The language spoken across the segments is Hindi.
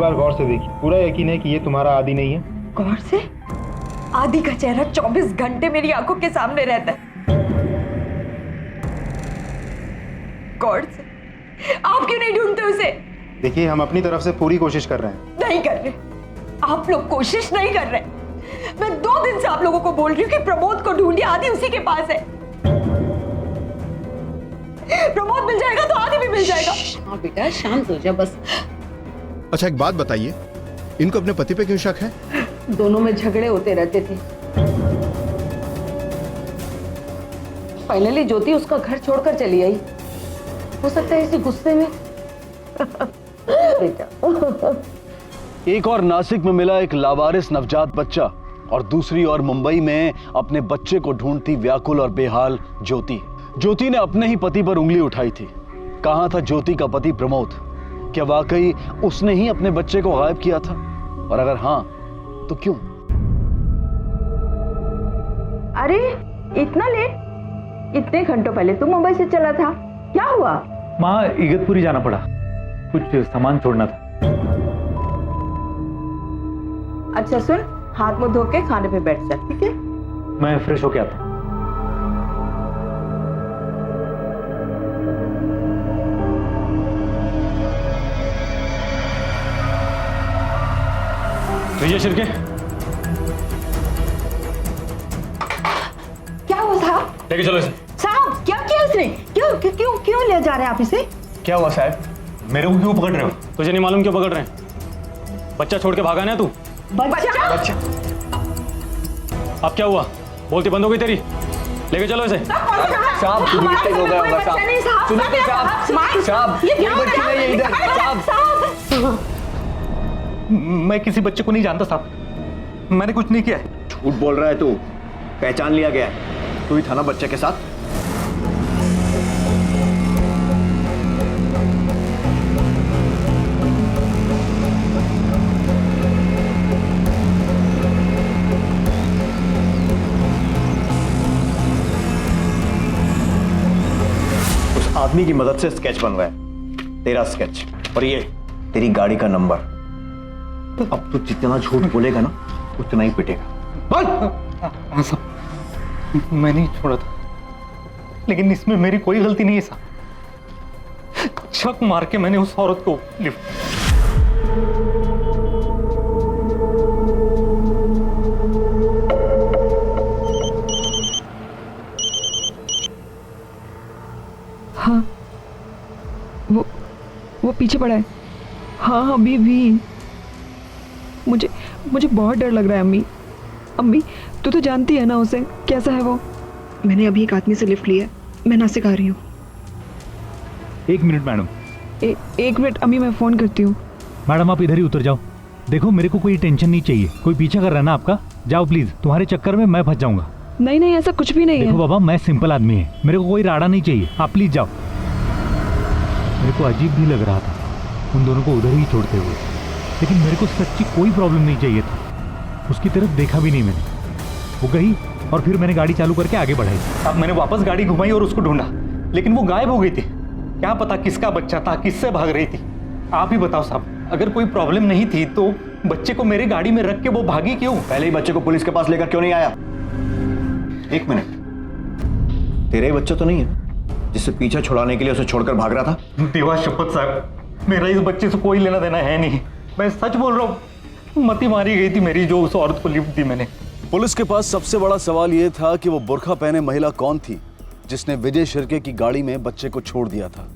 बार गौर से देखिए, पूरा यकीन है कि ये तुम्हारा आदि नहीं है। गौर से? आदि का चेहरा 24 घंटे मेरी आंखों के सामने रहता है। गौर से आप क्यों नहीं ढूंढते उसे? देखिए, हम अपनी तरफ से पूरी कोशिश कर रहे हैं। नहीं कर रहे, आप लोग कोशिश नहीं कर रहे। मैं 2 दिन से आप लोगों को बोल रही हूँ कि प्रमोद को ढूंढिए, आदि उसी के पास है। प्रमोद मिल जाएगा तो आदि भी मिल जाएगा। हाँ बेटा, शांत हो जा बस। अच्छा एक बात बताइए, इनको अपने पति पे क्यों शक है? दोनों में झगड़े होते रहते थे। फाइनली ज्योति उसका घर छोड़कर चली आई। हो सकता है इसी गुस्से में। बेटा, एक और नासिक में मिला एक लावारिस नवजात बच्चा, और दूसरी ओर मुंबई में अपने बच्चे को ढूंढती व्याकुल और बेहाल ज्योति। ज्योति ने अपने ही पति पर उंगली उठाई थी। कहां था ज्योति का पति प्रमोद? क्या वाकई उसने ही अपने बच्चे को गायब किया था? और अगर हां तो क्यों? अरे इतना लेट? इतने घंटों पहले तुम मुंबई से चला था, क्या हुआ? माँ, इगतपुरी जाना पड़ा, कुछ सामान छोड़ना था। अच्छा सुन, हाथ मुंह धो के खाने पे बैठ जा, ठीक है? मैं फ्रेश होके आता हूँ। विजय शिर्के, क्या हुआ साहब? लेके चलो इसे। साहब क्या किया इसने? क्यों क्यों क्यों ले जा रहे हैं आप इसे? क्या हुआ साहब? मेरे को क्यों पकड़ रहे हो? तुझे नहीं मालूम क्यों पकड़ रहे हैं? बच्चा छोड़ के भागा ना तू? बच्चा? अब क्या हुआ? बोलती बंद हो गई तेरी? लेके चलो इसे। साहब कुछ मिस्टेक हो गया होगा साहब। सुनो तो साहब, साहब ये बच्ची नहीं है इधर। साहब मैं किसी बच्चे को नहीं जानता साहब, मैंने कुछ नहीं किया है। झूठ बोल रहा है तू, पहचान लिया गया है। तू ही था ना बच्चे के साथ? उस आदमी की मदद से स्केच बन रहा है, तेरा स्केच, और ये तेरी गाड़ी का नंबर। अब तू जितना झूठ बोलेगा ना उतना ही पिटेगा। बोल। हाँ साहब, मैं नहीं छोड़ा था, लेकिन इसमें मेरी कोई गलती नहीं है साहब। शक मार के मैंने उस औरत को लिफ्ट। हाँ, वो पीछे पड़ा है। हाँ अभी भी मुझे बहुत डर लग रहा है। अम्मी तू तो जानती है ना उसे, कैसा है वो। मैंने अभी एक आदमी से लिफ्ट लिया है, मैं नासिक आ रही हूँ। 1 मिनट मैडम। 1 मिनट अम्मी, मैं फ़ोन करती हूँ। मैडम आप इधर ही उतर जाओ। देखो मेरे को कोई टेंशन नहीं चाहिए, कोई पीछा कर रहा है ना आपका। जाओ प्लीज, तुम्हारे चक्कर में मैं फंस जाऊंगा। नहीं ऐसा कुछ भी नहीं है। देखो बाबा, मैं सिंपल आदमी है, मेरे को कोई राड़ा नहीं चाहिए, आप प्लीज जाओ। मेरे को अजीब भी लग रहा था उन दोनों को उधर ही छोड़ते हुए, लेकिन मेरे को सच्ची कोई प्रॉब्लम नहीं चाहिए था। उसकी तरफ देखा भी नहीं मैंने। वो गई और फिर मैंने गाड़ी चालू करके आगे बढ़ाई। अब मैंने वापस गाड़ी घुमाई और उसको ढूंढा, लेकिन वो गायब हो गई थी। क्या पता किसका बच्चा था, किससे भाग रही थी। आप ही बताओ साहब, अगर कोई प्रॉब्लम नहीं थी तो बच्चे को मेरी गाड़ी में रख के वो भागी क्यों? पहले ही बच्चे को पुलिस के पास लेकर क्यों नहीं आया? 1 मिनट, तेरा ही बच्चा तो नहीं है जिससे पीछा छुड़ाने के लिए उसे छोड़कर भाग रहा था? देवा शपथ साहब, मेरा इस बच्चे से कोई लेना देना है नहीं, मैं सच बोल रहा हूँ। मती मारी गई थी मेरी जो उस औरत को लिफ्ट दी मैंने। पुलिस के पास सबसे बड़ा सवाल यह था कि वो बुर्का पहने महिला कौन थी जिसने विजय शिर्के की गाड़ी में बच्चे को छोड़ दिया था।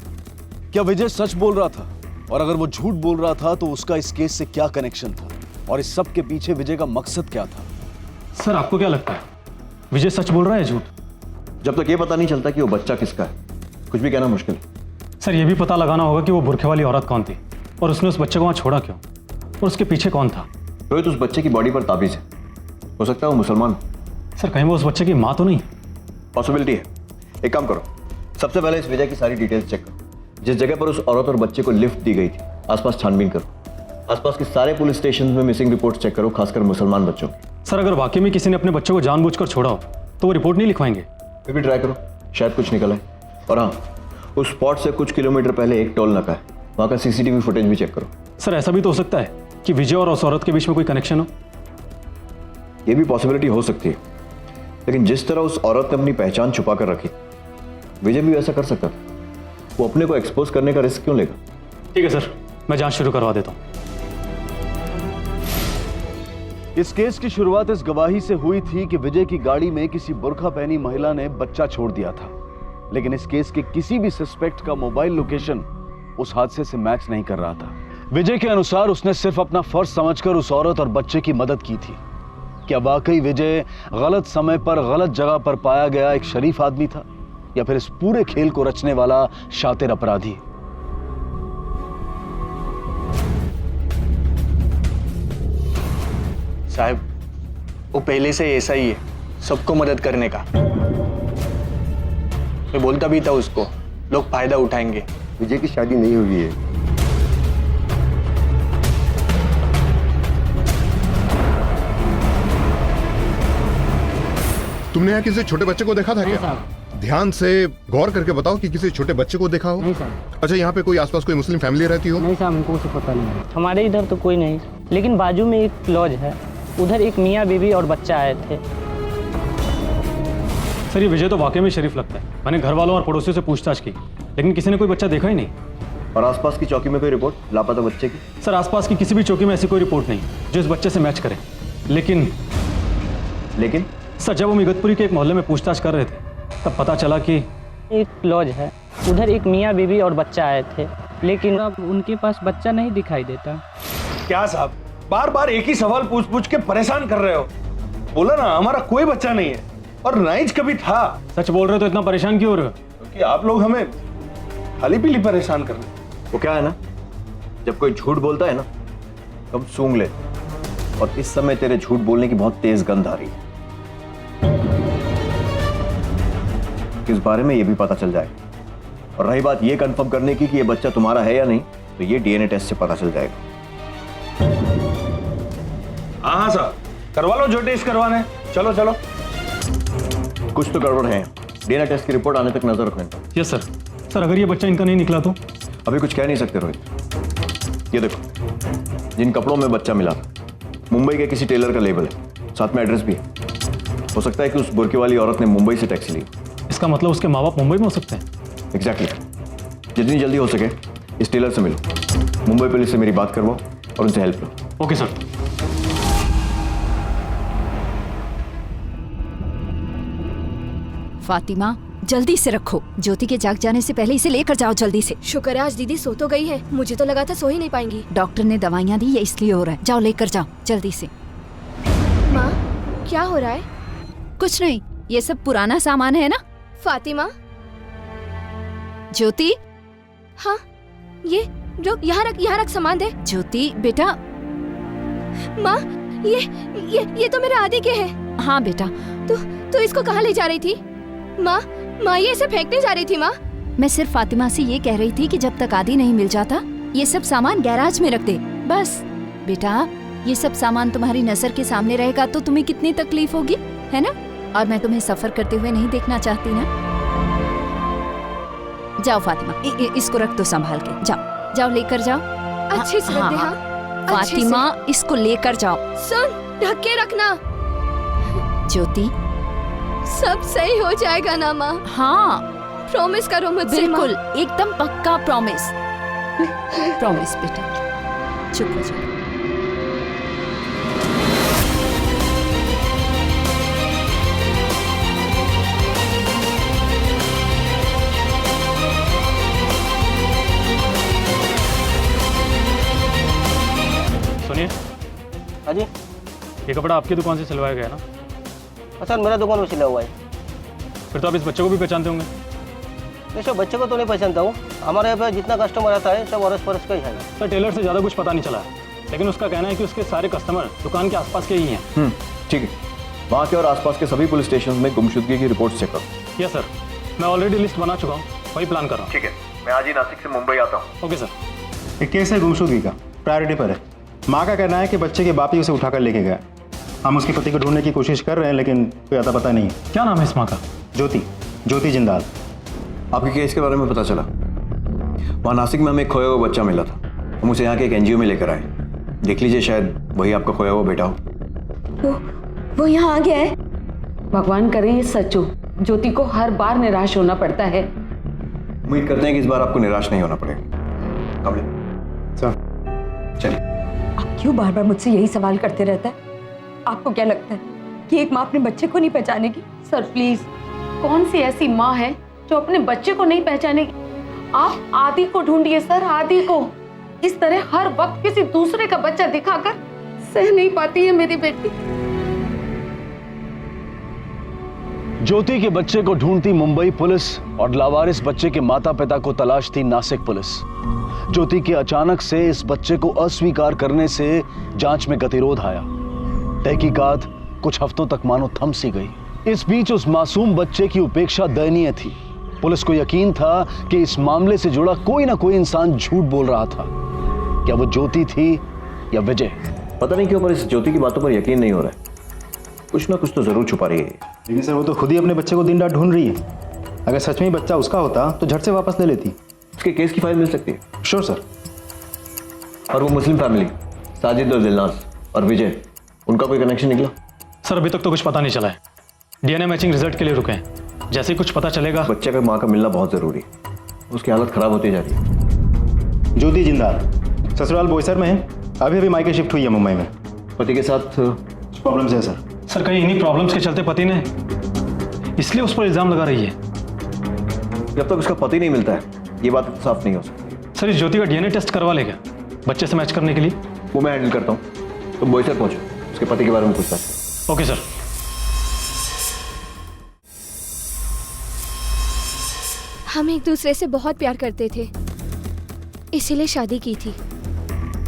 क्या विजय सच बोल रहा था? और अगर वो झूठ बोल रहा था तो उसका इस केस से क्या कनेक्शन था? और इस सब के पीछे विजय का मकसद क्या था? सर आपको क्या लगता है, विजय सच बोल रहा है झूठ? जब तक ये पता नहीं चलता कि वो बच्चा किसका है, कुछ भी कहना मुश्किल है। सर ये भी पता लगाना होगा कि वो बुरखे वाली औरत कौन थी और उसने उस बच्चे को वहां छोड़ा क्यों, और उसके पीछे कौन था। रोहित, उस बच्चे की बॉडी पर ताबीज है, हो सकता है वो मुसलमान। सर कहीं वो उस बच्चे की माँ तो नहीं? पॉसिबिलिटी है। एक काम करो, सबसे पहले इस विजय की सारी डिटेल्स चेक करो। जिस जगह पर उस औरत और बच्चे को लिफ्ट दी गई थी आसपास छानबीन करो। आसपास के सारे पुलिस स्टेशन में मिसिंग रिपोर्ट चेक करो, खासकर मुसलमान बच्चों की। सर अगर वाकई में किसी ने अपने बच्चे को जानबूझकर छोड़ा हो तो वो रिपोर्ट नहीं लिखवाएंगे? फिर भी ट्राई करो, शायद कुछ निकल आए। और हाँ, उस स्पॉट से कुछ किलोमीटर पहले एक टोल नाका है, वहाँ का सीसीटीवी फुटेज भी चेक करो। सर ऐसा भी तो हो सकता है कि विजय और उस औरत के बीच में कोई कनेक्शन हो। ये भी पॉसिबिलिटी हो सकती है, लेकिन जिस तरह उस औरत ने अपनी पहचान छुपा कर रखी, विजय भी वैसा कर सकता था। वो अपने को एक्सपोज करने का रिस्क क्यों लेगा? ठीक है सर, मैं जांच शुरू करवा देता हूँ। इस केस की शुरुआत इस गवाही से हुई थी कि विजय की गाड़ी में किसी बुर्का पहनी महिला ने बच्चा छोड़ दिया था, लेकिन इस केस के किसी भी सस्पेक्ट का मोबाइल लोकेशन उस हादसे से मैच नहीं कर रहा था। विजय के अनुसार उसने सिर्फ अपना फर्ज समझकर उस औरत और बच्चे की मदद की थी। क्या वाकई विजय गलत समय पर गलत जगह पर पाया गया एक शरीफ आदमी था, या फिर इस पूरे खेल को रचने वाला शातिर अपराधी? साहब, वो पहले से ऐसा ही है, सबको मदद करने का। मैं बोलता भी था उसको, लोग फायदा उठाएंगे। विजय की शादी नहीं हुई है। तुमने यहाँ किसी छोटे बच्चे को देखा था क्या? ध्यान से गौर करके बताओ कि किसी छोटे बच्चे को देखा हो। नहीं सर। अच्छा, यहाँ पे कोई आसपास कोई मुस्लिम फैमिली रहती हो? नहीं साहब, हमको उसे पता नहीं है। हमारे इधर तो कोई नहीं, लेकिन बाजू में एक लॉज है, उधर एक मियाँ बीवी और बच्चा आए थे। सर ये विजय तो वाकई में शरीफ लगता है। मैंने घर वालों और पड़ोसियों से पूछताछ की, लेकिन किसी ने कोई बच्चा देखा ही नहीं। और आसपास की चौकी में कोई रिपोर्ट लापता बच्चे की? सर आसपास की किसी भी चौकी में ऐसी कोई रिपोर्ट नहीं जो इस बच्चे से मैच करे। लेकिन सर जब हम इगतपुरी के एक मोहल्ले में पूछताछ कर रहे थे, तब पता चला कि एक लॉज है, उधर एक मियाँ बीवी और बच्चा आए थे, लेकिन अब उनके पास बच्चा नहीं दिखाई देता। क्या साहब, बार बार एक ही सवाल पूछ पूछ के परेशान कर रहे हो? बोला ना हमारा कोई बच्चा नहीं है, और ना ही कभी था। सच बोल रहे हो तो इतना परेशान क्यों हो रहे हो? क्योंकि आप लोग हमें खाली पीली परेशान कर रहे हो। वो क्या है ना, जब कोई झूठ बोलता है ना, तब सूंघ ले। और इस समय तेरे झूठ बोलने की बहुत तेज गंध आ रही है। इस बारे में ये भी पता चल जाएगा। और रही बात ये कंफर्म करने की कि ये बच्चा तुम्हारा है या नहीं, तो ये डीएनए टेस्ट से पता चल जाएगा। हाँ साहब, करवा लो जो टेस्ट करवाना है। चलो चलो। कुछ तो गड़बड़ है, डीएनए टेस्ट की रिपोर्ट आने तक नजर रखना। Yes sir. सर अगर ये बच्चा इनका नहीं निकला तो? अभी कुछ कह नहीं सकते रोहित। ये देखो, जिन कपड़ों में बच्चा मिला मुंबई के किसी टेलर का लेबल है, साथ में एड्रेस भी है। हो सकता है कि उस बुर्के वाली औरत ने मुंबई से टैक्सी ली। इसका मतलब उसके माँ बाप मुंबई में हो सकते हैं? एग्जैक्टली। जितनी जल्दी हो सके इस टेलर से मिलो, मुंबई पुलिस से मेरी बात करवाओ और उनसे हेल्प लो। Okay sir. फातिमा, जल्दी से रखो। ज्योति के जाग जाने से पहले इसे लेकर जाओ जल्दी से। शुक्र है आज दीदी सो तो गई है, मुझे तो लगा था सो ही नहीं पाएंगी। डॉक्टर ने दवाइयाँ दी, ये इसलिए हो रहा है। जाओ लेकर जाओ जल्दी से। माँ, क्या हो रहा है? कुछ नहीं, ये सब पुराना सामान है ना। फातिमा। ज्योति। हाँ, ये जो यहाँ रख सामान दे। ज्योति बेटा। माँ, ये तो मेरे आदि के हैं। हाँ बेटा। तो इसको कहाँ ले जा रही थी? माँ, ये इसे फेंकने जा रही थी। माँ, मैं सिर्फ फातिमा से ये कह रही थी कि जब तक आदि नहीं मिल जाता, ये सब सामान गैराज में रख दे बस। बेटा, ये सब सामान तुम्हारी नजर के सामने रहेगा तो तुम्हें कितनी तकलीफ होगी, है ना? और मैं तुम्हें सफर करते हुए नहीं देखना चाहती ना। जाओ फातिमा, इसको रख दो संभाल के। जाओ लेकर जाओ। अच्छे से रख दे। हाँ, फातिमा, इसको लेकर जाओ। सुन, ढक के रखना। ज्योति, सब सही हो जाएगा ना माँ? हाँ, प्रॉमिस करो मुझसे। बिल्कुल, एकदम पक्का प्रॉमिस। प्रॉमिस बेटा, चुप हो जाओ। सुनिए। हाँ जी। ये कपड़ा आपकी दुकान से सिलवाया गया ना? सर मेरा दुकान में सिला हुआ है। फिर तो आप इस बच्चे को भी पहचानते होंगे? नहीं सर, बच्चे को तो नहीं पहचानता हूँ। हमारे यहाँ पे जितना कस्टमर आता है सब अरस परस का ही है। सर टेलर से ज़्यादा कुछ पता नहीं चला है, लेकिन उसका कहना है कि उसके सारे कस्टमर दुकान के आसपास के ही हैं। ठीक है, वहाँ के और आसपास के सभी पुलिस स्टेशन में गुमशुदगी की रिपोर्ट चेक करो। यस सर, मैं ऑलरेडी लिस्ट बना चुका हूँ, वही प्लान कर रहा हूँ। ठीक है, मैं आज ही नासिक से मुंबई आता हूँ। Okay sir. एक केस है गुमशुदगी का, प्रायोरिटी पर है। माँ का कहना है कि बच्चे के बाप ही उसे उठाकर लेके गया। हम उसके पति को ढूंढने की कोशिश कर रहे हैं, लेकिन कोई अता पता नहीं है। क्या नाम है इस माँ का? ज्योति जिंदाल। आपके केस के बारे में पता चला? वहाँ नासिक में हमें एक खोया हुआ बच्चा मिला था। हम उसे यहाँ के एक एनजीओ में लेकर आए। देख लीजिए, शायद वही आपका खोया हुआ बेटा हो। वो यहाँ आ गया है। भगवान करे ये सच हो। ज्योति को हर बार निराश होना पड़ता है। उम्मीद करते हैं कि इस बार आपको निराश नहीं होना पड़ेगा। कमले सर चलिए। आप क्यों बार बार मुझसे यही सवाल करते रहता है? आपको क्या लगता है कि एक माँ अपने बच्चे को नहीं पहचानेगी? सर प्लीज, कौन सी ऐसी माँ है जो अपने बच्चे को नहीं पहचानेगी? आप आदि को ढूंढिए सर, आदि को। इस तरह हर वक्त किसी दूसरे का बच्चा दिखाकर सह नहीं पाती है मेरी बेटी। ज्योति के बच्चे को ढूंढती मुंबई पुलिस और लावारिस बच्चे के माता पिता को तलाशती नासिक पुलिस। ज्योति के अचानक से इस बच्चे को अस्वीकार करने से जांच में गतिरोध आया। तहकीकात कुछ हफ्तों तक मानो थम सी गई। इस बीच उस मासूम बच्चे की उपेक्षा दयनीय थी। पुलिस को यकीन था कि इस मामले से जुड़ा कोई ना कोई इंसान झूठ बोल रहा था। क्या वो ज्योति थी या विजय? पता नहीं क्यों पर इस ज्योति की बातों पर यकीन नहीं हो रहा है। कुछ ना कुछ तो जरूर छुपा रही है। लेकिन सर वो तो खुद ही अपने बच्चे को दिन रात ढूंढ रही है। अगर सच में ही बच्चा उसका होता तो झट से वापस ले लेती। उसके केस की फाइल मिल सकती है? Sure sir. और वो मुस्लिम फैमिली, साजिद और दिलनाज और विजय, उनका कोई कनेक्शन निकला? सर अभी तक तो कुछ पता नहीं चला है। डीएनए मैचिंग रिजल्ट के लिए रुके हैं। जैसे ही कुछ पता चलेगा। बच्चे का माँ का मिलना बहुत जरूरी है। उसकी हालत खराब होती जा रही है। ज्योति जिंदाल ससुराल बोईसर में है। अभी अभी मायके शिफ्ट हुई है मुंबई में। पति के साथ प्रॉब्लम्स है सर। सर कहीं इन्हीं प्रॉब्लम्स के चलते पति ने इसलिए उस पर इल्जाम लगा रही है। जब तक उसका पति नहीं मिलता है ये बात साफ नहीं हो सकती। सर इस ज्योति का डीएनए टेस्ट करवा लेगा बच्चे से मैच करने के लिए। वो मैं हैंडल करता हूँ। तुम बोईसर पहुंचो, उसके पति के बारे में पूछताछ करो। Okay sir. हम एक दूसरे से बहुत प्यार करते थे, इसीलिए शादी की थी।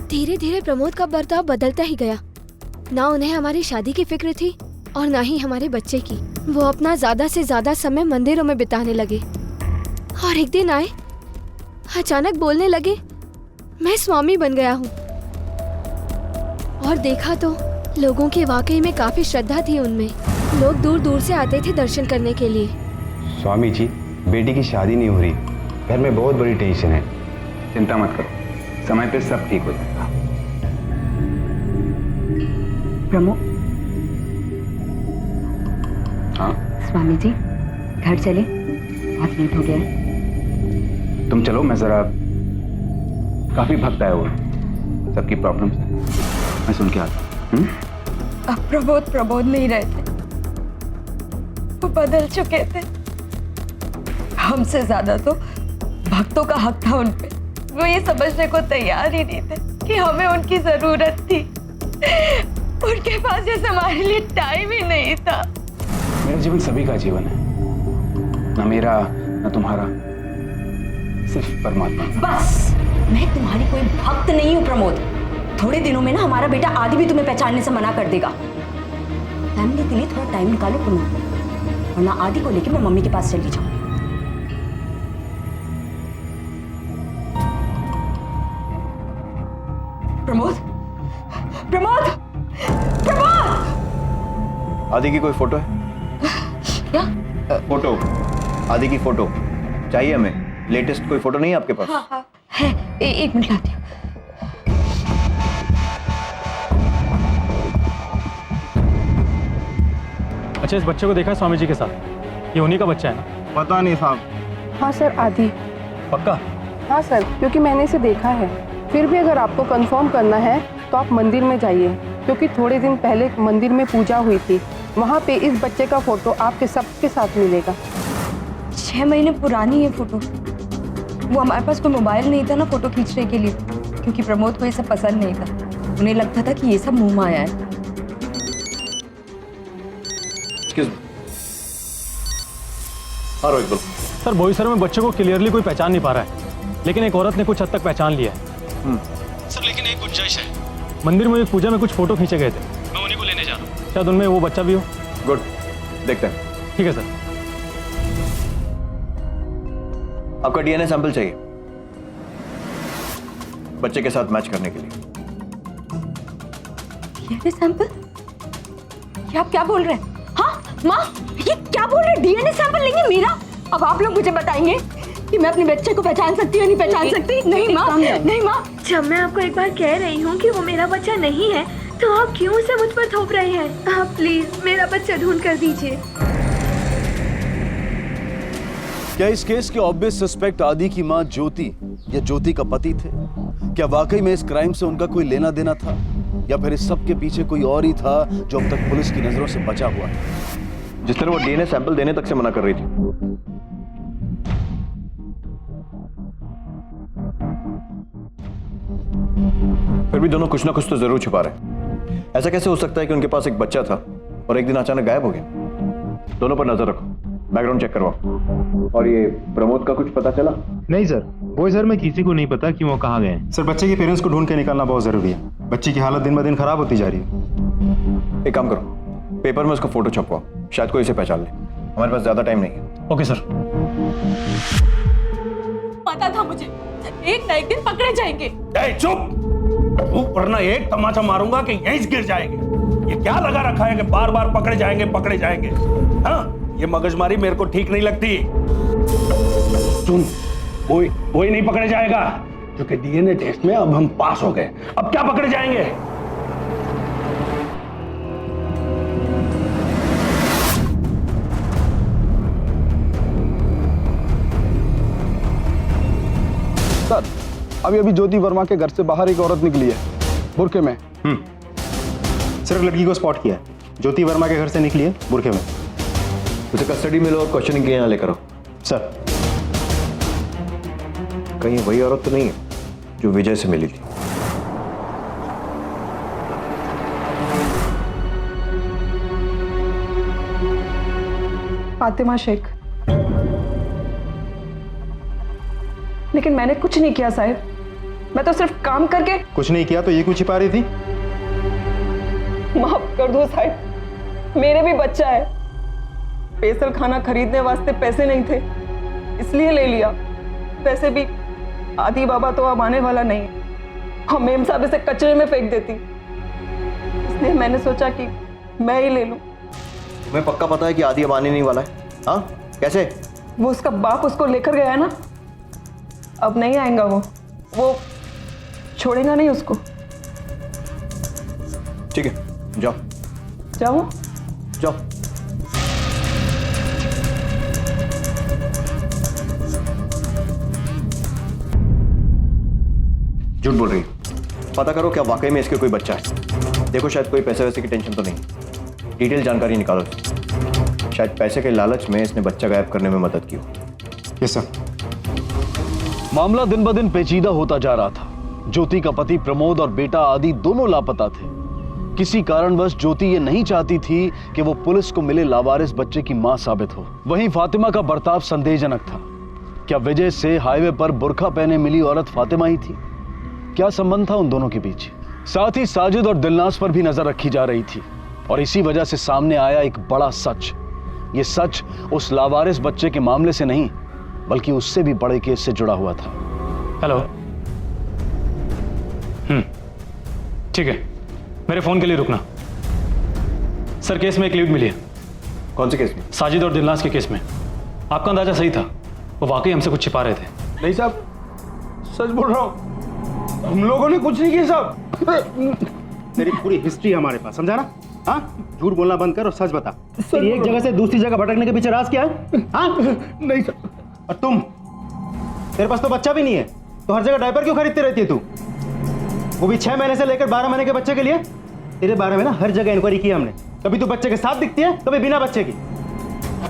धीरे धीरे प्रमोद का बर्ताव बदलता ही गया। ना उन्हें हमारी शादी की फिक्र थी और ना ही हमारे बच्चे की। वो अपना ज्यादा से ज्यादा समय मंदिरों में बिताने लगे और एक दिन आए अचानक बोलने लगे मैं स्वामी बन गया हूँ। और देखा तो लोगों की वाकई में काफी श्रद्धा थी उनमें। लोग दूर दूर से आते थे दर्शन करने के लिए। स्वामी जी, बेटी की शादी नहीं हो रही, घर में बहुत बड़ी टेंशन है। चिंता मत करो, समय पे सब ठीक हो जाएगा। प्रमोद। हाँ स्वामी जी, घर चले, बहुत लेट हो गया है। तुम चलो, मैं जरा काफी भक्त आया हुआ सबकी प्रॉब्लम मैं सुन के आता हूँ। अब प्रमोद नहीं रहते, वो बदल चुके थे। हमसे ज्यादा तो भक्तों का हक था उन पे। वो ये समझने को तैयार ही नहीं थे कि हमें उनकी जरूरत थी। उनके पास जैसे हमारे लिए टाइम ही नहीं था। मेरा जीवन सभी का जीवन है, ना मेरा ना तुम्हारा, सिर्फ परमात्मा। बस, मैं तुम्हारी कोई भक्त नहीं हूँ प्रमोद। थोड़े दिनों में ना हमारा बेटा आदि भी तुम्हें पहचानने से मना कर देगा। फैमिली के लिए थोड़ा टाइम निकालो प्रमोद, वरना आदि को लेकर मैं मम्मी के पास चली जाऊंगी। प्रमोद, प्रमोद, प्रमोद! आदि की कोई फोटो है? क्या? फोटो, आदि की फोटो चाहिए हमें। लेटेस्ट कोई फोटो नहीं है आपके पास? हाँ, है। एक मिनट लाती हूँ। अच्छा, इस बच्चे को देखा है स्वामी जी के साथ? ये उन्हीं का बच्चा है ना? पता नहीं साहब। हाँ सर, आदि। पक्का? हाँ सर, क्योंकि मैंने इसे देखा है। फिर भी अगर आपको कंफर्म करना है तो आप मंदिर में जाइए, क्योंकि थोड़े दिन पहले मंदिर में पूजा हुई थी। वहाँ पे इस बच्चे का फोटो आपके सबके साथ मिलेगा। 6 महीने पुरानी है फोटो। वो हमारे पास कोई मोबाइल नहीं था ना फोटो खींचने के लिए, क्योंकि प्रमोद को ये सब पसंद नहीं था। उन्हें लगता था कि ये सब मुंह माया है। हाँ रोहित बोलो। सर बोईसर में बच्चे को क्लियरली कोई पहचान नहीं पा रहा है, लेकिन एक औरत ने कुछ हद तक पहचान लिया है। सर लेकिन एक गुंजाइश है। मंदिर में एक पूजा में कुछ फोटो खींचे गए थे, मैं उन्हीं को लेने जा रहा हूँ। शायद उनमें वो बच्चा भी हो। गुड, देखते हैं। ठीक है सर। आपका डीएनए सैंपल चाहिए बच्चे के साथ मैच करने के लिए। DNA sample? ये आप क्या बोल रहे हैं? हाँ माँ, ये क्या बोल रहे हैं? डीएनए सैंपल लेंगे मेरा? अब आप लोग मुझे बताएंगे कि मैं अपने बच्चे को पहचान सकती हूँ, नहीं पहचान सकती? नहीं माँ, नहीं माँ। जब मैं आपको एक बार कह रही हूँ कि वो मेरा बच्चा नहीं है, तो आप क्यों उसे मुझ पर थोप रहे हैं? आप प्लीज मेरा बच्चा ढूंढ कर दीजिए। क्या इस केस के ऑब्वियस सस्पेक्ट आदि की मां ज्योति या ज्योति का पति थे? क्या वाकई में इस क्राइम से उनका कोई लेना देना था, या फिर इस सब के पीछे कोई और ही था जो अब तक पुलिस की नजरों से बचा हुआ था? जिस तरह वो डीएनए सैंपल देने तक से मना कर रही थी। फिर भी दोनों कुछ ना कुछ तो जरूर छुपा रहे। ऐसा कैसे हो सकता है कि उनके पास एक बच्चा था और एक दिन अचानक गायब हो गया? दोनों पर नजर रखो, बैकग्राउंड चेक करवाओ। और ये प्रमोद का कुछ पता चला? नहीं सर, वो सर में किसी को नहीं पता कि वो कहाँ गए। सर बच्चे के पेरेंट्स को ढूंढ के निकालना बहुत जरूरी है। बच्ची की हालत दिन ब दिन खराब होती जा रही है। एक काम करो, पेपर में उसका फोटो छपवाओ, शायद कोई इसे पहचान ले। हमारे पास ज्यादा टाइम नहीं है। Okay sir. पता था मुझे एक ना एक दिन पकड़े जाएंगे। ए, चुप, वरना एक तमाचा मारूंगा कि यहीं से गिर जाएंगे। ये क्या लगा रखा है कि बार बार पकड़े जाएंगे? हाँ, ये मगजमारी मेरे को ठीक नहीं लगती। सुन, कोई नहीं पकड़े जाएगा, क्योंकि डीएनए टेस्ट में अब हम पास हो गए। अब क्या पकड़े जाएंगे? सर, अभी ज्योति वर्मा के घर से बाहर एक औरत निकली है, बुरके में। सिर्फ लड़की को स्पॉट किया है। ज्योति वर्मा के घर से निकली है बुरके में। उसे कस्टडी में लो और क्वेश्चनिंग के यहाँ लेकर आओ। सर, कहीं वही औरत तो नहीं है जो विजय से मिली थी? फातिमा शेख। लेकिन मैंने कुछ नहीं किया साहिब, मैं तो सिर्फ काम करके। कुछ नहीं किया तो ये क्यों छिपा रही थी? माफ कर दो साहिब, मेरे भी बच्चा है। स्पेशल खाना खरीदने वास्ते पैसे नहीं थे, इसलिए ले लिया। वैसे भी आदि बाबा तो अब आने वाला नहीं, हम मेम साहब इसे कचरे में फेंक देती, इसलिए मैंने सोचा कि मैं ही ले लूं। तुम्हें पक्का पता है कि आदि अब आने नहीं वाला है? हाँ, कैसे? वो उसका बाप उसको लेकर गया है ना, अब नहीं आएगा। वो छोड़ेगा नहीं उसको। ठीक है, जाओ जाओ जाओ। झूठ बोल रही है। पता करो क्या वाकई में इसके कोई बच्चा है। देखो, शायद कोई पैसे वैसे की टेंशन तो नहीं। डिटेल जानकारी निकालो। शायद पैसे के लालच में इसने बच्चा गायब करने में मदद की हो। Yes sir. मामला दिन ब दिन पेचीदा होता जा रहा था। ज्योति का पति प्रमोद और बेटा आदि दोनों लापता थे। किसी कारणवश ज्योति ये नहीं चाहती थी कि वो पुलिस को मिले लावारिस बच्चे की मां साबित हो। वहीं फातिमा का बर्ताव संदेहजनक था। क्या विजय से हाईवे पर बुर्का पहने मिली औरत फातिमा ही थी? क्या संबंध था उन दोनों के बीच? साथ ही साजिद और दिलनाज पर भी नजर रखी जा रही थी, और इसी वजह से सामने आया एक बड़ा सच। ये सच उस लावारिस बच्चे के मामले से नहीं, बल्कि उससे भी बड़े केस से जुड़ा हुआ था। हेलो। ठीक है, मेरे फोन के लिए रुकना। सर, केस में एक लीड मिली है। कौन से केस में? साजिद और दिलनाज के केस में। आपका अंदाजा सही था, वो वाकई हमसे कुछ छिपा रहे थे। नहीं साहब, सच बोल रहा हूँ, हम लोगों ने कुछ नहीं किया साहब। तेरी पूरी हिस्ट्री हमारे पास, समझा ना? हाँ, झूठ बोलना बंद कर और सच बता। तेरी एक जगह से दूसरी जगह भटकने के पीछे राज क्या है? हाँ? नहीं सर। और तुम, तेरे पास तो बच्चा भी नहीं है, तो हर जगह डायपर क्यों खरीदती रहती है तू? वो भी 6 महीने से लेकर 12 महीने के बच्चे के लिए। तेरे बारे में ना हर जगह इंक्वायरी की हमने। कभी तू बच्चे के साथ दिखती है, कभी बिना बच्चे की।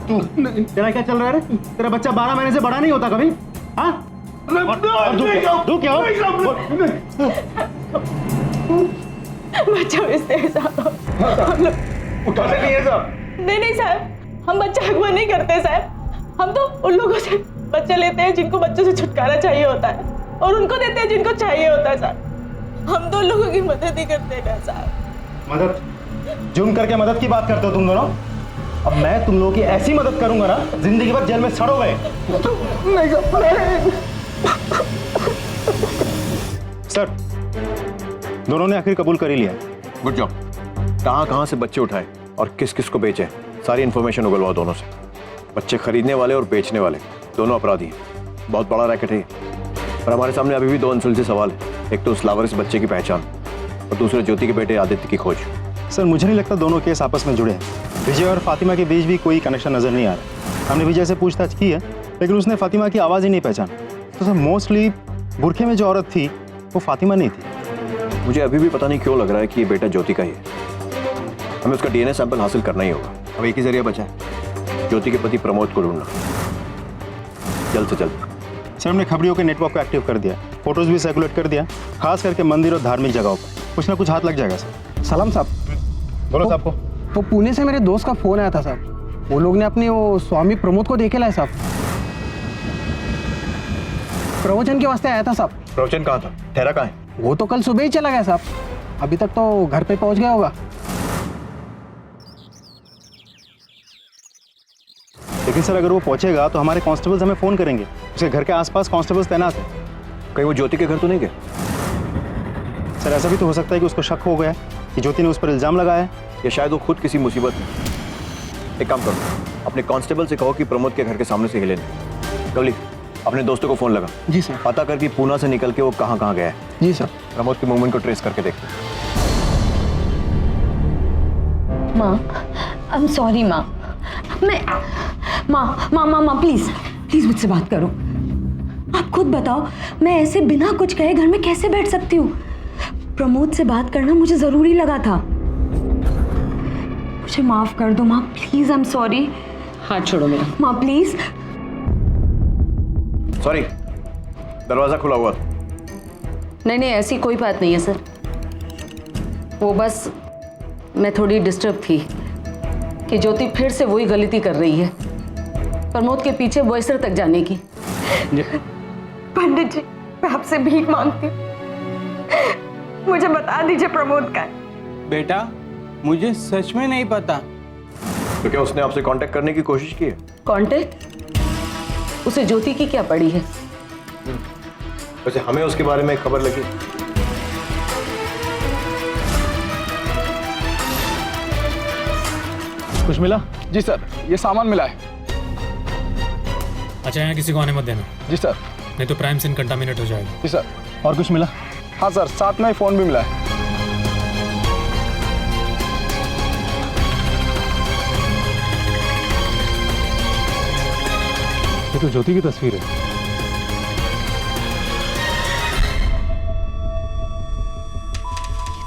तू, तेरा क्या चल रहा है? तेरा बच्चा 12 महीने से बड़ा नहीं होता कभी? हाँ? तू क्या हो? बच्चा उठाते नहीं है साहब। नहीं साहब, हम बच्चा अगवा नहीं करते साहब। हम तो उन लोगों से बच्चे लेते हैं जिनको बच्चों से छुटकारा चाहिए होता है, और उनको देते हैं जिनको चाहिए होता है साहब। हम तो लोगों की मदद ही करते हैं साहब। मदद? जुर्म करके मदद की बात करते हो तुम दोनों? अब मैं तुम लोगों की ऐसी मदद करूंगा ना, जिंदगी भर जेल में सड़ोगे। सर, दोनों ने आखिर कबूल कर ही लिया। Good job. कहां से बच्चे उठाए और किस किस को बेचे, सारी इंफॉर्मेशन उगलवाओ दोनों से। बच्चे खरीदने वाले और बेचने वाले दोनों अपराधी हैं। बहुत बड़ा रैकेट है, पर हमारे सामने अभी भी दो अनसुलझे सवाल है। एक तो उस लावारिस बच्चे की पहचान और दूसरे ज्योति के बेटे आदित्य की खोज। सर मुझे नहीं लगता दोनों केस आपस में जुड़े हैं। विजय और फातिमा के बीच भी कोई कनेक्शन नजर नहीं आ रहा। हमने विजय से पूछताछ की है लेकिन उसने फातिमा की आवाज़ ही नहीं पहचाना। तो सर मोस्टली बुरखे में जो औरत थी वो फातिमा नहीं थी। मुझे अभी भी पता नहीं क्यों लग रहा है कि ये बेटा ज्योति का ही है। हमें उसका डीएनए सैंपल हासिल करना ही होगा। अब एक ही जरिया बचा है, ज्योति के पति प्रमोद को ढूंढना, जल्द से जल्द। सर हमने खबरियों के नेटवर्क को एक्टिव कर दिया, फोटोज भी सर्कुलेट कर दिया, खास करके मंदिर और धार्मिक जगहों पर। कुछ ना कुछ हाथ लग जाएगा सर। सलाम साहब। बोलो साहब को। तो पुणे से मेरे दोस्त का फोन आया था साहब। वो लोग ने अपने वो स्वामी प्रमोद को देखे लाए साहब। प्रवचन के वास्ते आया था साहब। प्रवचन कहाँ था? ठहरा कहाँ है? वो तो कल सुबह ही चला गया साहब। अभी तक तो घर पे पहुंच गया होगा। लेकिन सर अगर वो पहुंचेगा तो हमारे कांस्टेबल्स हमें फोन करेंगे। उसके घर के आसपास कांस्टेबल्स तैनात हैं। कहीं वो ज्योति के घर तो नहीं गए? सर ऐसा भी तो हो सकता है कि उसको शक हो गया कि ज्योति ने उस पर इल्जाम लगाया है, या शायद वो खुद किसी मुसीबत में। एक काम करो, अपने कांस्टेबल से कहो कि प्रमोद के घर के सामने से हिले नहीं। कवली, अपने दोस्तों को फोन लगा। जी सर। पता कर कि पूना से निकल के वो कहाँ कहाँ गया है। जी सर। प्रमोद के मूवमेंट को ट्रेस करके देखते। माँ आई एम सॉरी माँ। माँ प्लीज प्लीज मुझसे बात करो। आप खुद बताओ मैं ऐसे बिना कुछ कहे घर में कैसे बैठ सकती हूँ। प्रमोद से बात करना मुझे जरूरी लगा था। मुझे माफ कर दो माँ प्लीज। I am sorry. हाथ छोड़ो मेरा। माँ प्लीज। सॉरी, दरवाजा खुला हुआ था। नहीं नहीं, ऐसी कोई बात नहीं है सर। वो बस मैं थोड़ी डिस्टर्ब थी कि ज्योति फिर से वही गलती कर रही है, प्रमोद के पीछे वैसर तक जाने की। पंडित जी मैं आपसे भीख मांगती हूँ, मुझे बता दीजिए प्रमोद का है। बेटा मुझे सच में नहीं पता। तो क्या उसने आपसे कांटेक्ट करने की कोशिश की है? कांटेक्ट? उसे ज्योति की क्या पड़ी है? वैसे हमें उसके बारे में खबर लगी। कुछ मिला? जी सर, ये सामान मिला है। अच्छा यहाँ किसी को आने मत देना। जी सर। नहीं तो प्राइम सीन कंटामिनेट हो जाएगा। जी सर। और कुछ मिला? हाँ सर, साथ में फोन भी मिला है। ये तो ज्योति की तस्वीर है।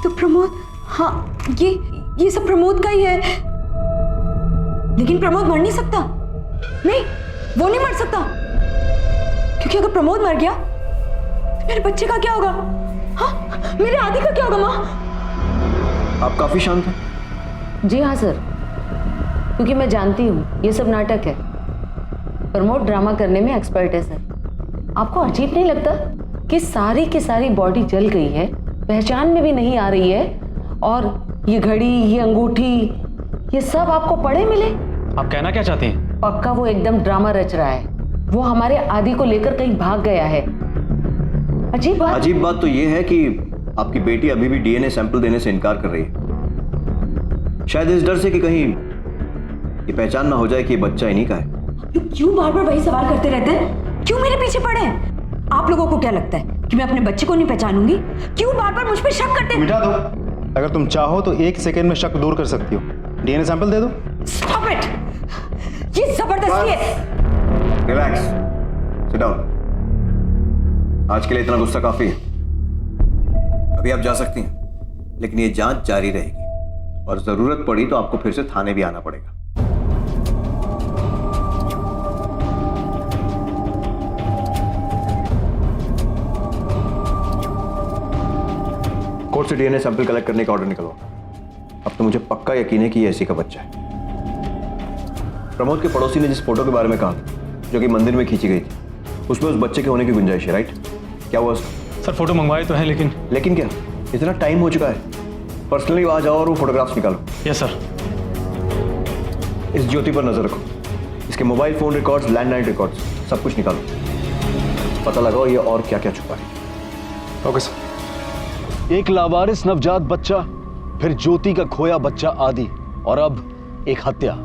तो प्रमोद, हाँ ये सब प्रमोद का ही है। लेकिन प्रमोद मर नहीं सकता। नहीं, वो नहीं मर सकता, क्योंकि अगर प्रमोद मर गया तो मेरे बच्चे का क्या होगा? हाँ, मेरे आदि का क्या होगा? माँ आप काफी शांत हैं। जी हाँ सर, क्योंकि मैं जानती हूँ ये सब नाटक है। प्रमोद ड्रामा करने में एक्सपर्ट है सर। आपको अजीब नहीं लगता कि सारी की सारी बॉडी जल गई है, पहचान में भी नहीं आ रही है, और ये घड़ी, ये अंगूठी, ये सब आपको पड़े मिले? आप कहना क्या चाहती हैं? पक्का वो एकदम ड्रामा रच रहा है। वो हमारे आदि को लेकर कहीं भाग गया है। अजीब बात तो ये है कि आपकी बेटी अभी भी डीएनए सैंपल देने से इनकार कर रही है, शायद इस डर से कि कहीं ये पहचान ना हो जाए कि ये बच्चा इन्हीं का है। क्यों बार बार वही सवाल करते रहते हैं? क्यों मेरे पीछे पड़े हैं? आप लोगों को क्या लगता है कि मैं अपने बच्चे को नहीं पहचानूंगी? क्यों बार बार मुझ पर शक करते हैं? मिटा दो। अगर तुम चाहो तो 1 सेकंड में शक दूर कर सकती हो। डीएनए सैंपल दे दो। स्टॉप इट, ये जबरदस्ती है। Relax, sit down. आज के लिए इतना गुस्सा काफी है। अभी आप जा सकती हैं, लेकिन ये जांच जारी रहेगी और जरूरत पड़ी तो आपको फिर से थाने भी आना पड़ेगा। कोर्ट से डीएनए सैंपल कलेक्ट करने का ऑर्डर निकलवा। अब तो मुझे पक्का यकीन है कि ये ऐसी का बच्चा है। प्रमोद के पड़ोसी ने जिस फोटो के बारे में कहा जो कि मंदिर में खींची गई थी, उसमें उस बच्चे के होने की गुंजाइश है, राइट? क्या हुआ उसका? सर फोटो मंगवाए तो है, लेकिन क्या? इतना टाइम हो चुका है। पर्सनली वहां जाओ और वो फोटोग्राफ्स निकालो। Yes sir. इस ज्योति पर नजर रखो, इसके mobile phone records, landline records, सब कुछ निकालो। पता लगाओ ये और क्या क्या छुपा है। Okay sir. एक लावारिस नवजात बच्चा, फिर ज्योति का खोया बच्चा आदि, और अब एक हत्या।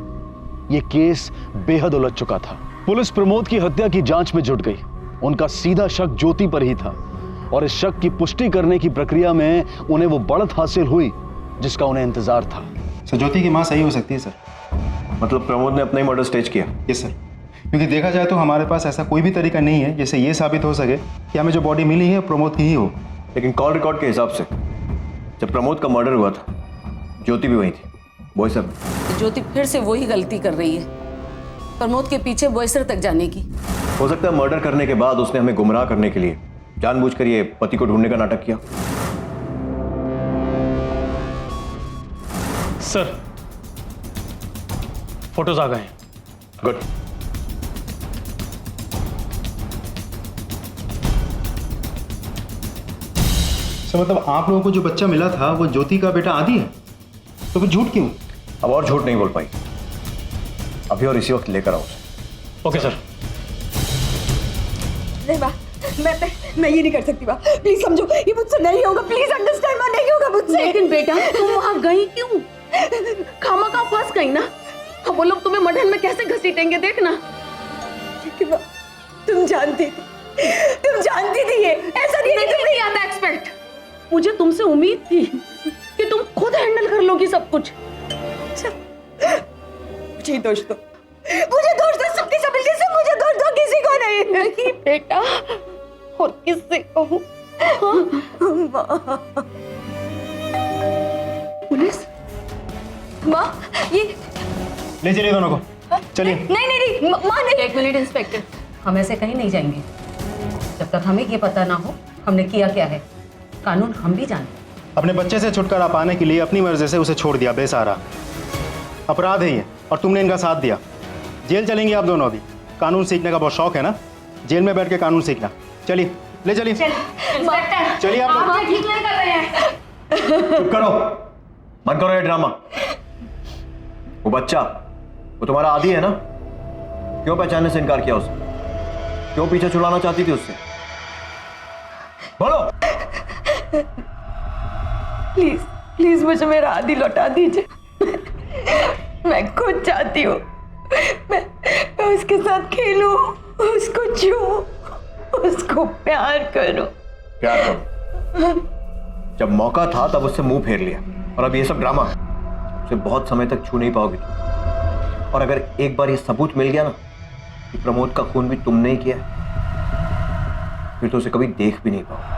ये केस बेहद उलझ चुका था। पुलिस प्रमोद की हत्या की जांच में जुट गई। उनका सीधा शक ज्योति पर ही था और इस शक की पुष्टि करने की प्रक्रिया में उन्हें वो बढ़त हासिल हुई जिसका उन्हें इंतजार था। सर ज्योति की माँ सही हो सकती है सर। मतलब प्रमोद ने अपना ही मर्डर स्टेज किया? यस सर, क्योंकि देखा जाए तो हमारे पास ऐसा कोई भी तरीका नहीं है जिससे ये साबित हो सके कि हमें जो बॉडी मिली है प्रमोद की ही हो। लेकिन कॉल रिकॉर्ड के हिसाब से जब प्रमोद का मर्डर हुआ था ज्योति भी वही थी बोईसर में। ज्योति फिर से वही गलती कर रही है, प्रमोद के पीछे बोईसर तक जाने की। हो सकता है मर्डर करने के बाद उसने हमें गुमराह करने के लिए जानबूझकर ये पति को ढूंढने का नाटक किया। सर फोटोज आ गए हैं। गुड। सर मतलब आप लोगों को जो बच्चा मिला था वो ज्योति का बेटा आदि है, तो फिर झूठ क्यों? अब और झूठ नहीं बोल पाई, अभी और इसी वक्त लेकर आओ उसे। Okay sir. नहीं बा, मैं ये नहीं कर सकती बा, प्लीज समझो, ये मुझसे नहीं होगा, प्लीज अंडरस्टैंड, नहीं होगा मुझसे। लेकिन बेटा तुम वहां गई क्यों? खामा खा फंस गई ना, अब वो लोग तुम्हें मडहन में कैसे घसीटेंगे देखना। लेकिन बा, तुम जानती थी ये, ऐसा नहीं नहीं किया था एक्सपेक्ट। मुझे तुमसे उम्मीद थी कि तुम खुद हैंडल कर लोगी सब कुछ। मुझे दोष दो, सबकी सब मिलके सब मुझे दोष दो, किसी को नहीं। नहीं बेटा, और किससे कहूं? पुलिस? माँ ये ले चलिए दोनों को, चलिए। नहीं माँ नहीं। एक मिनट इंस्पेक्टर, हम ऐसे कहीं नहीं जाएंगे जब तक हमें ये पता ना हो हमने किया क्या है। कानून हम भी जानते। अपने बच्चे से छुटकारा पाने के लिए अपनी मर्जी से उसे छोड़ दिया बेसहारा, अपराध है ये, और तुमने इनका साथ दिया। जेल चलेंगे आप दोनों अभी। कानून सीखने का बहुत शौक है ना, जेल में बैठ के कानून सीखना। चलिए ले चलिए, चलिए आप ठीक नहीं कर रहे हैं। चुप करो, मत करो ये ड्रामा। वो बच्चा, वो तुम्हारा आदि है ना? क्यों पहचानने से इनकार किया उसने? क्यों पीछे छुड़ाना चाहती थी उससे? बोलो। प्लीज मुझे मेरा आदि लौटा दीजिए। मैं खुद चाहती हूँ मैं उसके साथ खेलूं, उसको छूऊं, उसको प्यार करूं। प्यार करो? जब मौका था तब उससे मुंह फेर लिया, और अब ये सब ड्रामा। उसे बहुत समय तक छू नहीं पाओगे तुम। और अगर एक बार ये सबूत मिल गया ना कि प्रमोद का खून भी तुमने ही किया, फिर तो उसे कभी देख भी नहीं पाओ।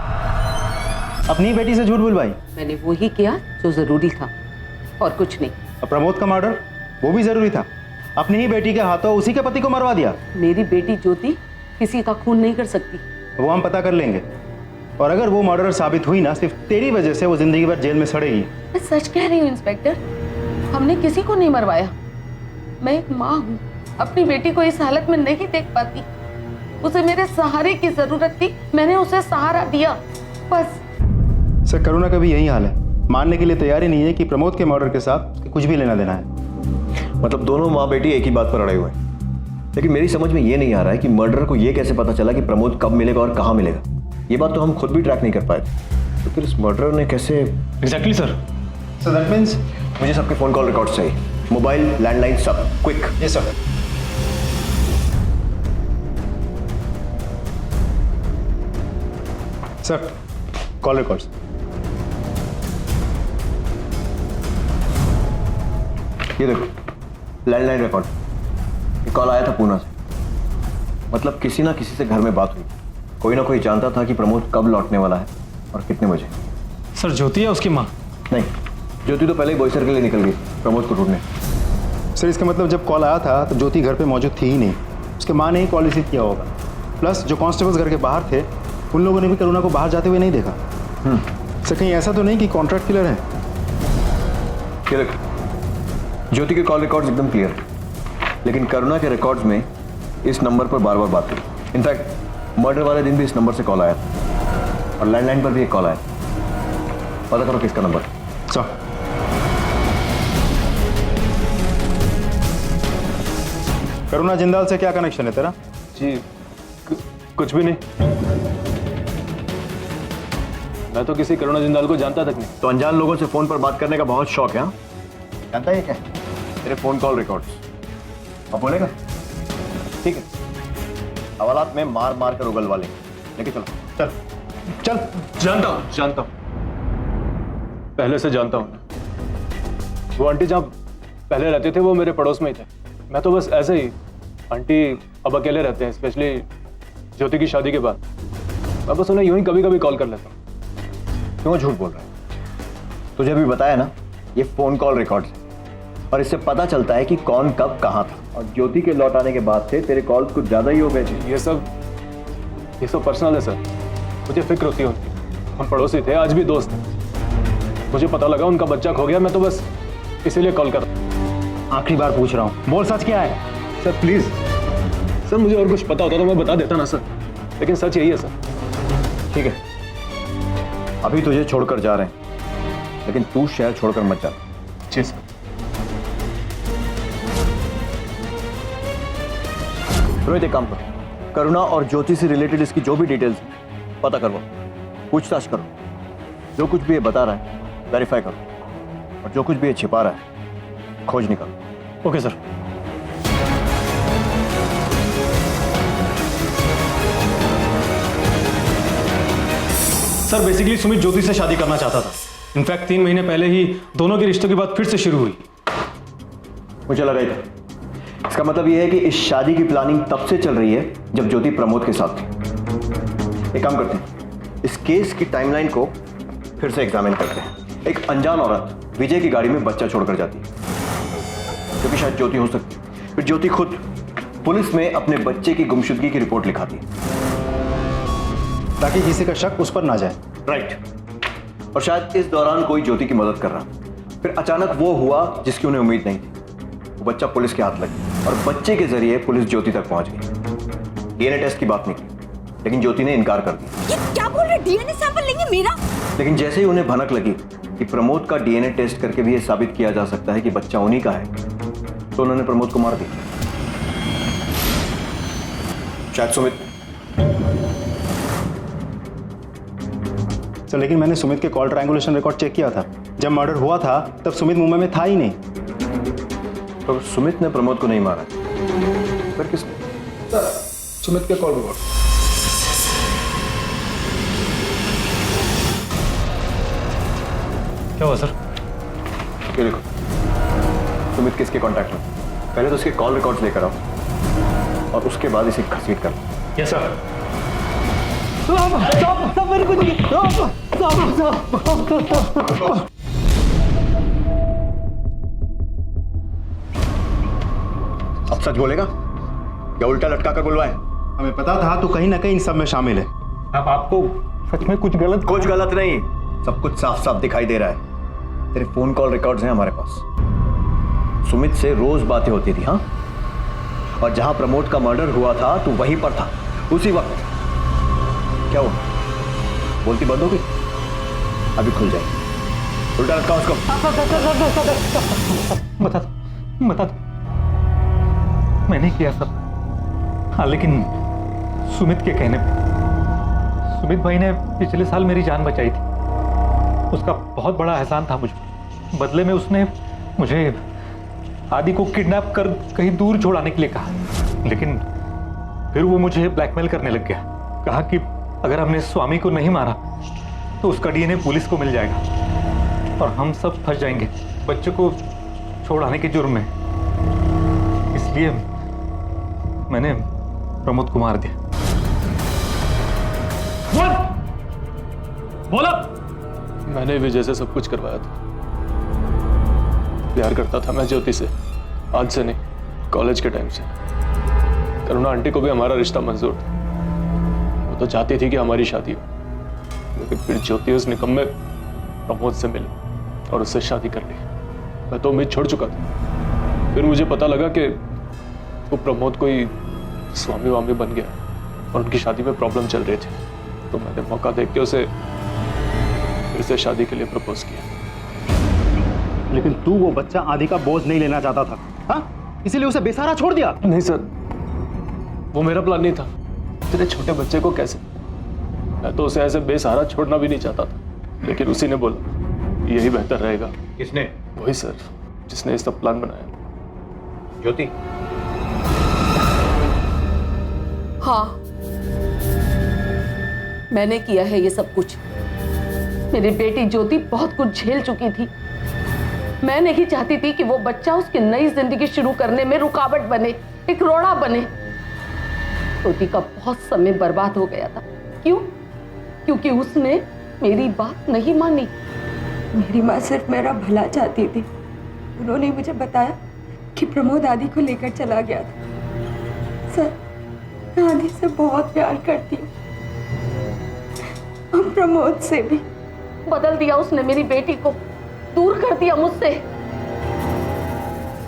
अपनी बेटी से झूठ बुलवाई? मैंने वो ही किया जो जरूरी था, और कुछ नहीं। प्रमोद का मर्डर वो भी जरूरी था, अपनी ही बेटी के हाथों उसी के पति को मरवा दिया। मेरी बेटी ज्योति किसी का खून नहीं कर सकती। वो हम पता कर लेंगे, और अगर वो मर्डर साबित हुई ना, सिर्फ तेरी वजह से वो जिंदगी भर जेल में सड़ेगी। मैं सच कह रही हूँ इंस्पेक्टर, हमने किसी को नहीं मरवाया। मैं एक माँ हूँ, अपनी बेटी को इस हालत में नहीं देख पाती। उसे मेरे सहारे की जरूरत थी, मैंने उसे सहारा दिया, बस। सर करुणा का भी यही हाल है, मानने के लिए तैयार ही नहीं है कि प्रमोद के मर्डर के साथ कुछ भी लेना देना है। मतलब दोनों माँ बेटी एक ही बात पर अड़े हुए हैं। लेकिन मेरी समझ में ये नहीं आ रहा है कि मर्डर को ये कैसे पता चला कि प्रमोद कब मिलेगा और कहाँ मिलेगा। ये बात तो हम खुद भी ट्रैक नहीं कर पाए थे, तो फिर इस मर्डर ने कैसे? Exactly sir. So that means मुझे सबके फोन कॉल रिकॉर्ड चाहिए, मोबाइल, लैंडलाइन, सब quick. Yes sir. Sir call records. ये देखो लैंडलाइन रिकॉर्ड, ये कॉल आया था पूना से। मतलब किसी ना किसी से घर में बात हुई, कोई ना कोई जानता था कि प्रमोद कब लौटने वाला है और कितने बजे। सर ज्योति है उसकी माँ? नहीं, ज्योति तो पहले ही बोईसर के लिए निकल गई प्रमोद को ढूंढने। सर इसका मतलब जब कॉल आया था तो ज्योति घर पे मौजूद थी ही नहीं, उसके माँ ने ही कॉल रिसीव किया होगा। प्लस जो कांस्टेबल्स घर के बाहर थे उन लोगों ने भी करुणा को बाहर जाते हुए नहीं देखा। सर कहीं ऐसा तो नहीं कि कॉन्ट्रैक्ट किलर है? ये देखो ज्योति के कॉल रिकॉर्ड्स एकदम क्लियर है, लेकिन करुणा के रिकॉर्ड्स में इस नंबर पर बार बार बात हुई। इनफैक्ट मर्डर वाले दिन भी इस नंबर से कॉल आया और लैंडलाइन पर भी एक कॉल आया। पता करो किसका नंबर। सर करुणा जिंदाल से क्या कनेक्शन है तेरा? जी कुछ भी नहीं, मैं तो किसी करुणा जिंदाल को जानता तक नहीं। तो अनजान लोगों से फोन पर बात करने का बहुत शौक है? जानता है क्या? तेरे फोन कॉल रिकॉर्ड्स। अब बोलेगा? ठीक है, हवालात में मार मार कर उगलवा लेंगे। लेके चलो, चल चल। जानता हूँ, पहले से जानता हूँ। वो आंटी जहाँ पहले रहते थे वो मेरे पड़ोस में ही थे। मैं तो बस ऐसे ही, आंटी अब अकेले रहते हैं, स्पेशली ज्योति की शादी के बाद। मैं बस उन्हें यूं ही कभी कभी कॉल कर लेता हूँ। क्यों झूठ बोल रहा है? तुझे भी बताया ना, ये फोन कॉल रिकॉर्ड है और इससे पता चलता है कि कौन कब कहाँ था। और ज्योति के लौट आने के बाद से तेरे कॉल्स कुछ ज्यादा ही हो गए थे। ये सब पर्सनल है सर, मुझे फिक्र होती है उनकी। हम पड़ोसी थे, आज भी दोस्त हैं। मुझे पता लगा उनका बच्चा खो गया, मैं तो बस इसीलिए कॉल कर रहा। आखिरी बार पूछ रहा हूँ, बोल सच क्या है? सर प्लीज सर, मुझे और कुछ पता होता तो मैं बता देता ना सर, लेकिन सच यही है सर। ठीक है, अभी तुझे छोड़कर जा रहे हैं, लेकिन तू शहर छोड़कर मत जा। जी सर। रोहित एक काम करो, करुणा और ज्योति से रिलेटेड इसकी जो भी डिटेल्स पता करवाओ, पूछताछ करो। जो कुछ भी ये बता रहा है वेरीफाई करो, और जो कुछ भी ये छिपा रहा है खोज निकालो। Okay sir. Sir basically Sumit Jyoti से शादी करना चाहता था। इनफैक्ट 3 महीने पहले ही दोनों के रिश्तों की बात फिर से शुरू हुई। मुझे लगा ही था। इसका मतलब यह है कि इस शादी की प्लानिंग तब से चल रही है जब ज्योति प्रमोद के साथ थी। एक काम करते हैं, इस केस की टाइमलाइन को फिर से एग्जामिन करते हैं। एक अनजान औरत विजय की गाड़ी में बच्चा छोड़कर जाती है, क्योंकि शायद ज्योति हो सकती है। फिर ज्योति खुद पुलिस में अपने बच्चे की गुमशुदगी की रिपोर्ट लिखाती है, ताकि किसी का शक उस पर ना जाए। राइट। और शायद इस दौरान कोई ज्योति की मदद कर रहा। फिर अचानक वो हुआ जिसकी उन्हें उम्मीद नहीं थी। वो बच्चा पुलिस के हाथ लग गया और बच्चे के जरिए पुलिस ज्योति तक पहुंच गई। डीएनए टेस्ट की बात निकली, लेकिन ज्योति ने इनकार कर दिया। ये क्या बोल रहे? डीएनए सैंपल लेंगे मेरा? लेकिन जैसे ही उन्हें भनक लगी कि प्रमोद का डीएनए टेस्ट करके भी ये साबित किया जा सकता है कि बच्चा उन्हीं का है, तो उन्होंने प्रमोद को मार दिया। शायद सुमित। सर लेकिन मैंने सुमित के कॉल ट्रायंगुलेशन रिकॉर्ड चेक किया था। जब मर्डर हुआ था तब सुमित मुंबई में था ही नहीं। तो सुमित ने प्रमोद को नहीं मारा, फिर किसने? सुमित के कॉल रिकॉर्ड। क्या हुआ सर? ये देखो, सुमित किसके कांटेक्ट में। पहले तो उसके कॉल रिकॉर्ड्स लेकर आओ और उसके बाद इसे घसीट कर। Yes sir. मेरे को अब सच बोलेगा या उल्टा लटका कर बुलवाए? हमें पता था तू कहीं ना कहीं इन सब में शामिल है। अब आपको सच में कुछ गलत नहीं, सब कुछ साफ साफ दिखाई दे रहा है। तेरे फोन कॉल रिकॉर्ड्स हैं हमारे पास। सुमित से रोज बातें होती थी। हाँ, और जहां प्रमोद का मर्डर हुआ था तू वहीं पर था उसी वक्त। क्या हुआ? बोलती बंद हो गई? अभी खुल जाएगी। उल्टा लटका उसको। बता दो मैंने किया सब। हाँ लेकिन सुमित के कहने पे। सुमित भाई ने पिछले साल मेरी जान बचाई थी, उसका बहुत बड़ा एहसान था मुझ पर। बदले में उसने मुझे आदि को किडनैप कर कहीं दूर छोड़ाने के लिए कहा, लेकिन फिर वो मुझे ब्लैकमेल करने लग गया। कहा कि अगर हमने स्वामी को नहीं मारा तो उसका डीएनए पुलिस को मिल जाएगा और हम सब फंस जाएंगे बच्चे को छोड़ाने के जुर्म में। इसलिए मैंने प्रमोद को मार दिया। बोला मैंने विजय से सब कुछ करवाया था। प्यार करता था मैं ज्योति से, आज से नहीं, कॉलेज के टाइम से। करुणा आंटी को भी हमारा रिश्ता मंजूर था। वो तो चाहती थी कि हमारी शादी हो, लेकिन फिर ज्योति उस निकम्मे प्रमोद से मिली और उससे शादी कर ली। मैं तो उम्मीद छोड़ चुका था। फिर मुझे पता लगा कि वो प्रमोद कोई स्वामी वामी बन गया और उनकी शादी में प्रॉब्लम चल रही थी। तो मैंने मौका देख के उसे फिर से शादी के लिए प्रपोज किया। लेकिन तू वो बच्चा आदि का बोझ नहीं लेना चाहता था, हाँ? इसीलिए उसे बेसहारा छोड़ दिया। नहीं सर, वो मेरा प्लान नहीं था। तेरे छोटे बच्चे को कैसे? मैं तो उसे ऐसे बेसहारा छोड़ना भी नहीं चाहता था, लेकिन उसी ने बोला यही बेहतर रहेगा। किसने? वही सर जिसने इस सब प्लान बनाया। ज्योति? हाँ, मैंने किया है ये सब कुछ। मेरी बेटी ज्योति बहुत कुछ झेल चुकी थी। मैं नहीं चाहती थी कि वो बच्चा उसकी नई जिंदगी शुरू करने में रुकावट बने, एक रोड़ा बने। ज्योति का बहुत समय बर्बाद हो गया था। क्यों? क्योंकि उसने मेरी बात नहीं मानी। मेरी माँ सिर्फ मेरा भला चाहती थी। उन्होंने मुझे बताया कि प्रमोद आदि को लेकर चला गया था। सर, मैं आदि से बहुत प्यार करती हूँ और प्रमोद से भी। बदल दिया उसने मेरी बेटी को, दूर कर दिया मुझसे।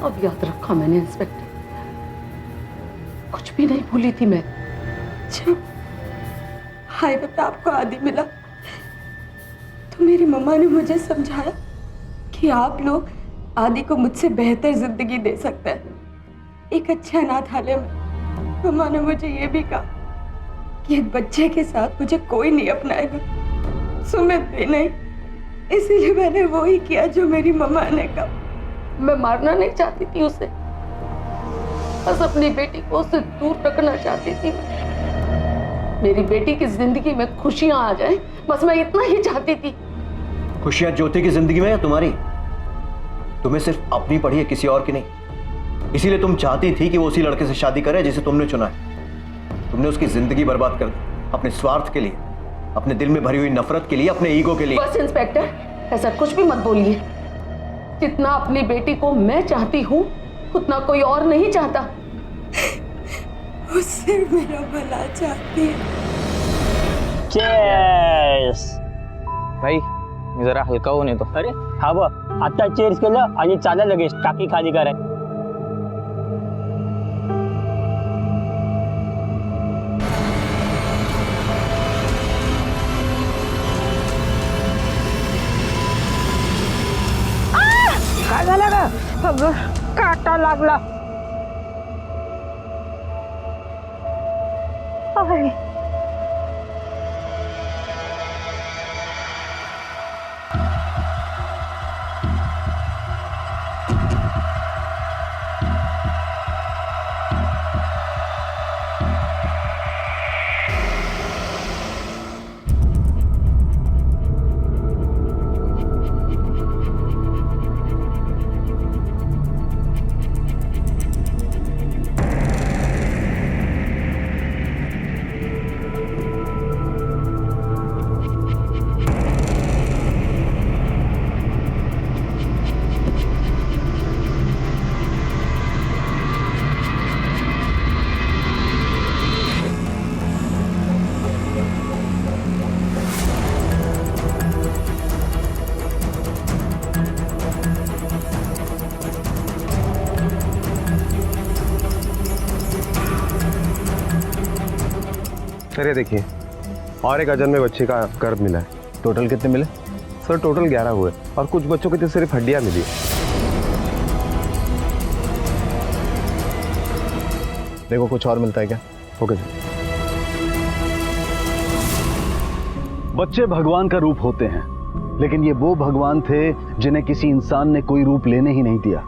अब याद रखा मैंने इंस्पेक्टर, कुछ भी नहीं भूली थी मैं। जब हाईवे पे आपको आदि मिला तो मेरी मम्मा ने मुझे समझाया कि आप लोग आदि को मुझसे बेहतर जिंदगी दे सकते हैं, एक अच्छे अनाथालय में। मम्मा ने मुझे ये भी कहा कि एक बच्चे के साथ मुझे कोई नहीं अपनाएगा, सुमित भी नहीं। इसीलिए मैंने वो ही किया जो मेरी मम्मा ने कहा। मैं मारना नहीं चाहती थी उसे, बस अपनी बेटी को उससे दूर रखना चाहती थी। मेरी बेटी की जिंदगी में खुशियां आ जाएं, बस मैं इतना ही चाहती थी। खुशियां ज्योति की जिंदगी में या तुम्हारी? तुम्हें सिर्फ अपनी पड़ी है, किसी और की नहीं। इसीलिए तुम चाहती थी कि वो उसी लड़के से शादी करे जिसे तुमने चुना है। तुमने उसकी जिंदगी बर्बाद कर दी अपने स्वार्थ के लिए, अपने दिल में भरी हुई नफरत के लिए, अपने ईगो के लिए। बस इंस्पेक्टर, ऐसा कुछ भी मत बोलिए। जितना अपनी बेटी को मैं चाहती हूँ उतना कोई और नहीं चाहता। वो सिर्फ मेरा भला चाहती है। चेस भाई, मी जरा हलका होऊन येतो. अरे हा बघ, आता चेअर्स केलं आणि चाला लगेच टाकी खाली कराय. काय झालं ग? काटा लागला. अरे सर ये देखिए, और एक अजन्मे बच्चे का गर्भ मिला है। टोटल कितने मिले? सर टोटल 11 हुए और कुछ बच्चों की तो सिर्फ हड्डियां मिली। देखो कुछ और मिलता है क्या? Okay sir. बच्चे भगवान का रूप होते हैं, लेकिन ये वो भगवान थे जिन्हें किसी इंसान ने कोई रूप लेने ही नहीं दिया।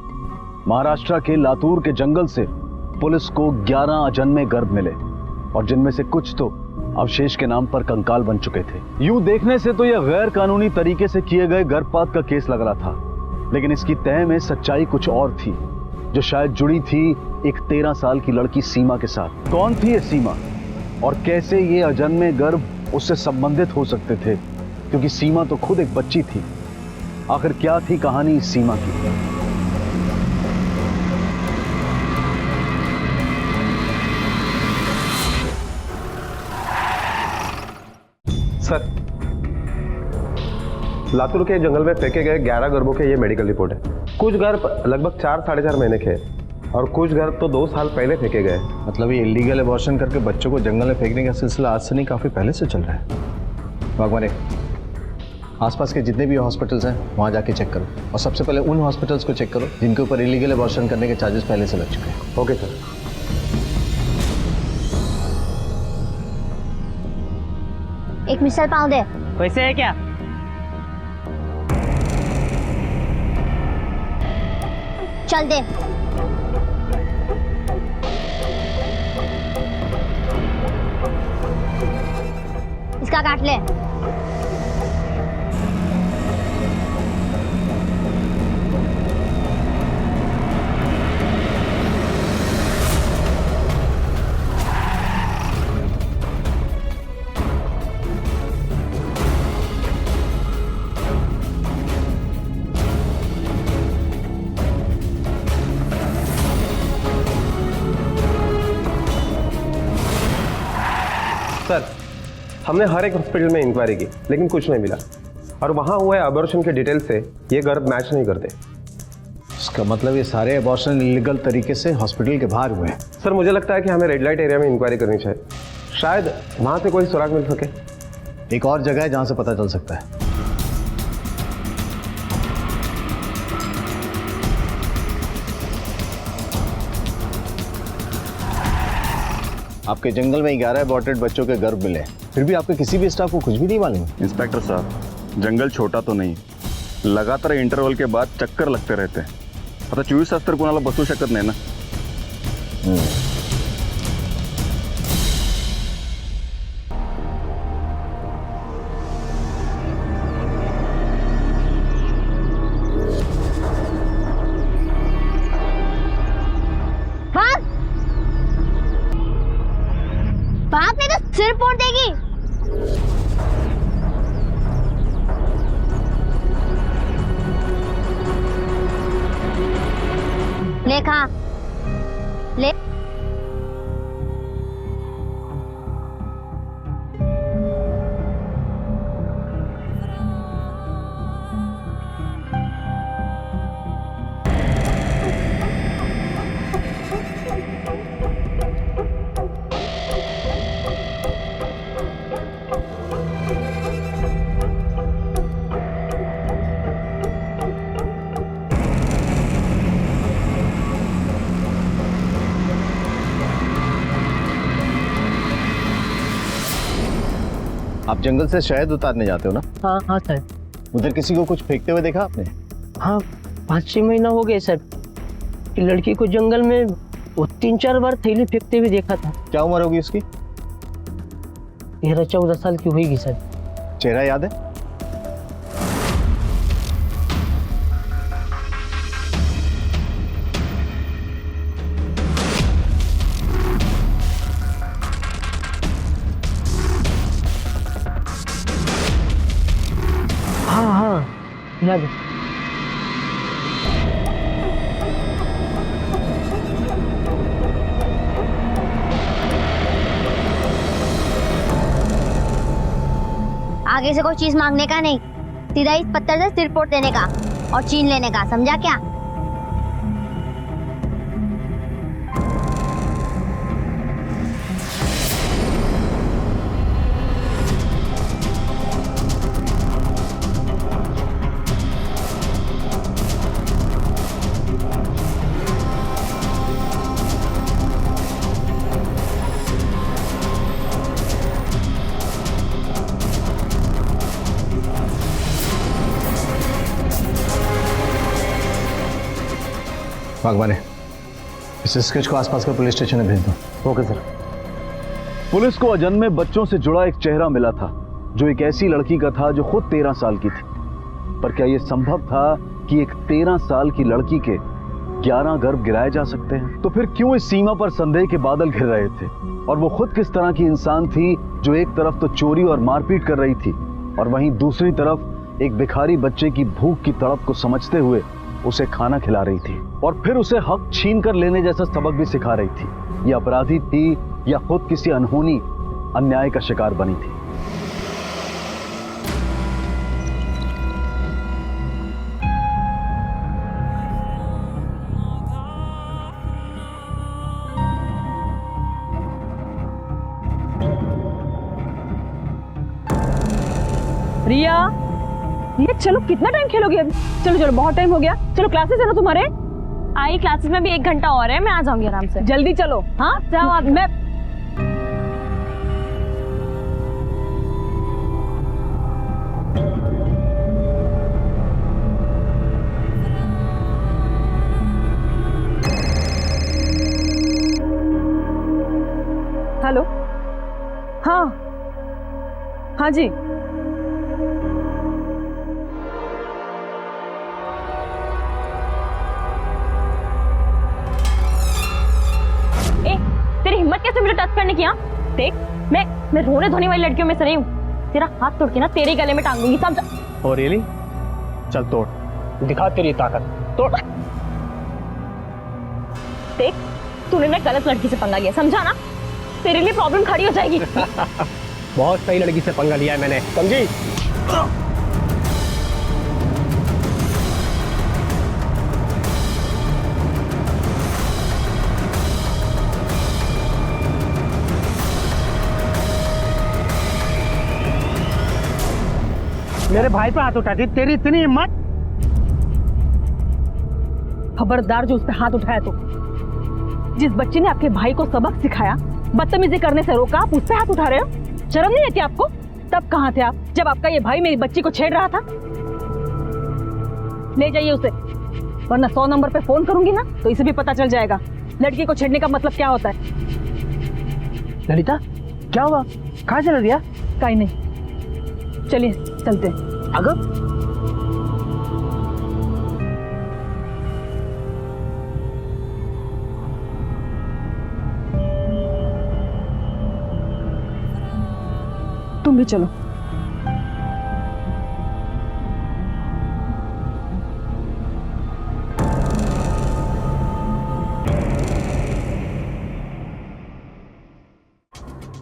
महाराष्ट्र के लातूर के जंगल से पुलिस को 11 अजन्मे गर्भ मिले और जिनमें से कुछ तो अवशेष के नाम पर कंकाल बन चुके थे। यूं देखने से तो यह गैर कानूनी तरीके से किए गए गर्भपात का केस लग रहा था, लेकिन इसकी तह में सच्चाई कुछ और थी, जो शायद जुड़ी थी एक 13 साल की लड़की सीमा के साथ। कौन थी ये सीमा और कैसे ये अजन्मे गर्भ उससे संबंधित हो सकते थे, क्योंकि सीमा तो खुद एक बच्ची थी। आखिर क्या थी कहानी इस सीमा की? सर, लातूर के जंगल में फेंके गए 11 गर्भों के ये मेडिकल रिपोर्ट है। कुछ गर्भ लगभग 4-4.5 महीने के और कुछ गर्भ तो 2 साल पहले फेंके गए। मतलब ये इलीगल अबॉर्शन करके बच्चों को जंगल में फेंकने का सिलसिला आज से नहीं, काफी पहले से चल रहा है। भगवान, आसपास के जितने भी हॉस्पिटल्स हैं वहाँ जाके चेक करो, और सबसे पहले उन हॉस्पिटल्स को चेक करो जिनके ऊपर इलीगल अबॉर्शन करने के चार्जेस पहले से लग चुके हैं। Okay sir. एक मिसल पाव दे। पैसे है क्या? चल दे। इसका काट ले। सर, हमने हर एक हॉस्पिटल में इंक्वायरी की लेकिन कुछ नहीं मिला और वहाँ हुए अबॉर्शन के डिटेल से ये गर्भ मैच नहीं करते। इसका मतलब ये सारे अबॉर्शन इलीगल तरीके से हॉस्पिटल के बाहर हुए हैं। सर, मुझे लगता है कि हमें रेड लाइट एरिया में इंक्वायरी करनी चाहिए, शायद वहाँ से कोई सुराग मिल सके। एक और जगह है जहाँ से पता चल सकता है। आपके जंगल में 11 अबॉर्टेड बच्चों के गर्भ मिले, फिर भी आपके किसी भी स्टाफ को कुछ भी नहीं मालूम। इंस्पेक्टर साहब, जंगल छोटा तो नहीं, लगातार इंटरवल के बाद चक्कर लगते रहते हैं। आता 24 तास तर कोणाला बसू शकत नाही ना। बाप ने तो सिर फोड़ देगी। ले खा ले। आप जंगल से शहद उतारने जाते हो ना? हाँ हाँ सर। उधर किसी को कुछ फेंकते हुए देखा आपने? हाँ, 5-6 महीना हो गए सर। कि लड़की को जंगल में वो 3-4 बार थैली फेंकते हुए देखा था। क्या उम्र होगी उसकी? 13-14 साल की होगी सर। चेहरा याद है? हाँ हाँ याद है। आगे से कोई चीज मांगने का नहीं, सीधा इस पत्थर से सिर फोड़ देने का और छीन लेने का, समझा क्या? भगवान, इस स्केच को आसपास के पुलिस स्टेशन में भेज दो। Okay sir. पुलिस को अजन्मे बच्चों से जुड़ा एक चेहरा मिला था जो एक ऐसी लड़की का था जो खुद 13 साल की थी। पर क्या यह संभव था कि एक 13 साल की लड़की के 11 गर्भ गिराए जा सकते हैं? तो फिर क्यों इस सीमा पर संदेह के बादल घिर रहे थे? और वो खुद किस तरह की इंसान थी जो एक तरफ तो चोरी और मारपीट कर रही थी और वहीं दूसरी तरफ एक भिखारी बच्चे की भूख की तड़प को समझते हुए उसे खाना खिला रही थी और फिर उसे हक छीन कर लेने जैसा सबक भी सिखा रही थी। ये अपराधी थी या खुद किसी अनहोनी अन्याय का शिकार बनी थी? रिया, रिया चलो, कितना टाइम खेलोगे अभी? चलो चलो, बहुत टाइम हो गया। चलो, क्लासेस है ना तुम्हारे? आई क्लासेस में भी 1 घंटा और है, मैं आ जाऊंगी आराम से। जल्दी चलो। हाँ जाओ आप। मैं हेलो। हाँ हाँ जी। ए, तेरी हिम्मत कैसे मुझे टच करने की? देख, मैं रोने धोने वाली लड़कियों में से नहीं हूँ। तेरा हाथ तोड़ के ना तेरे गले में टांग दूंगी, समझा? और रियली? चल तोड़, दिखा तेरी ताकत, तोड़। देख, तूने ना गलत लड़की से पंगा लिया, समझा ना? तेरे लिए प्रॉब्लम खड़ी हो जाएगी। बहुत सही लड़की से पंगा लिया है मैंने, समझी? मेरे भाई पे हाथ उठाती, तेरी इतनी हिम्मत? खबरदार जो उस पे हाथ उठाया तो। जिस बच्चे ने आपके भाई को सबक सिखाया, बदतमीजी करने से रोका, आप उस पे हाथ उठा रहे हो? शर्म नहीं आती आपको? तब कहाँ थे आप जब आपका ये भाई मेरी बच्ची को छेड़ रहा था? ले जाइए उसे, वरना 100 नंबर पे फोन करूंगी ना तो इसे भी पता चल जाएगा लड़की को छेड़ने का मतलब क्या होता है। ललिता, क्या हुआ? कहाँ चला दिया? कहीं नहीं, चलिए चलते हैं। अगर तुम भी चलो।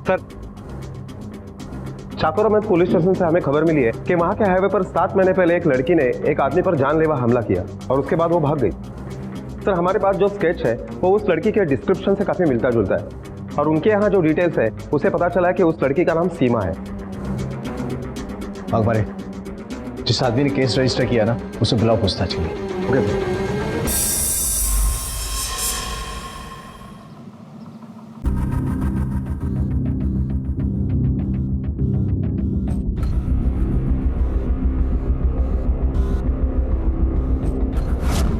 सर, चाकोरामेद पुलिस स्टेशन से हमें खबर मिली है कि वहां के हाईवे पर 7 महीने पहले एक लड़की ने एक आदमी पर जानलेवा हमला किया और उसके बाद वो भाग गई। सर, हमारे पास जो स्केच है वो उस लड़की के डिस्क्रिप्शन से काफी मिलता जुलता है और उनके यहाँ जो डिटेल्स है उसे पता चला है कि उस लड़की का नाम सीमा है। अकबरे, जिस आदमी ने केस रजिस्टर किया ना उसे बुलाओ पूछताछ के लिए। ओके।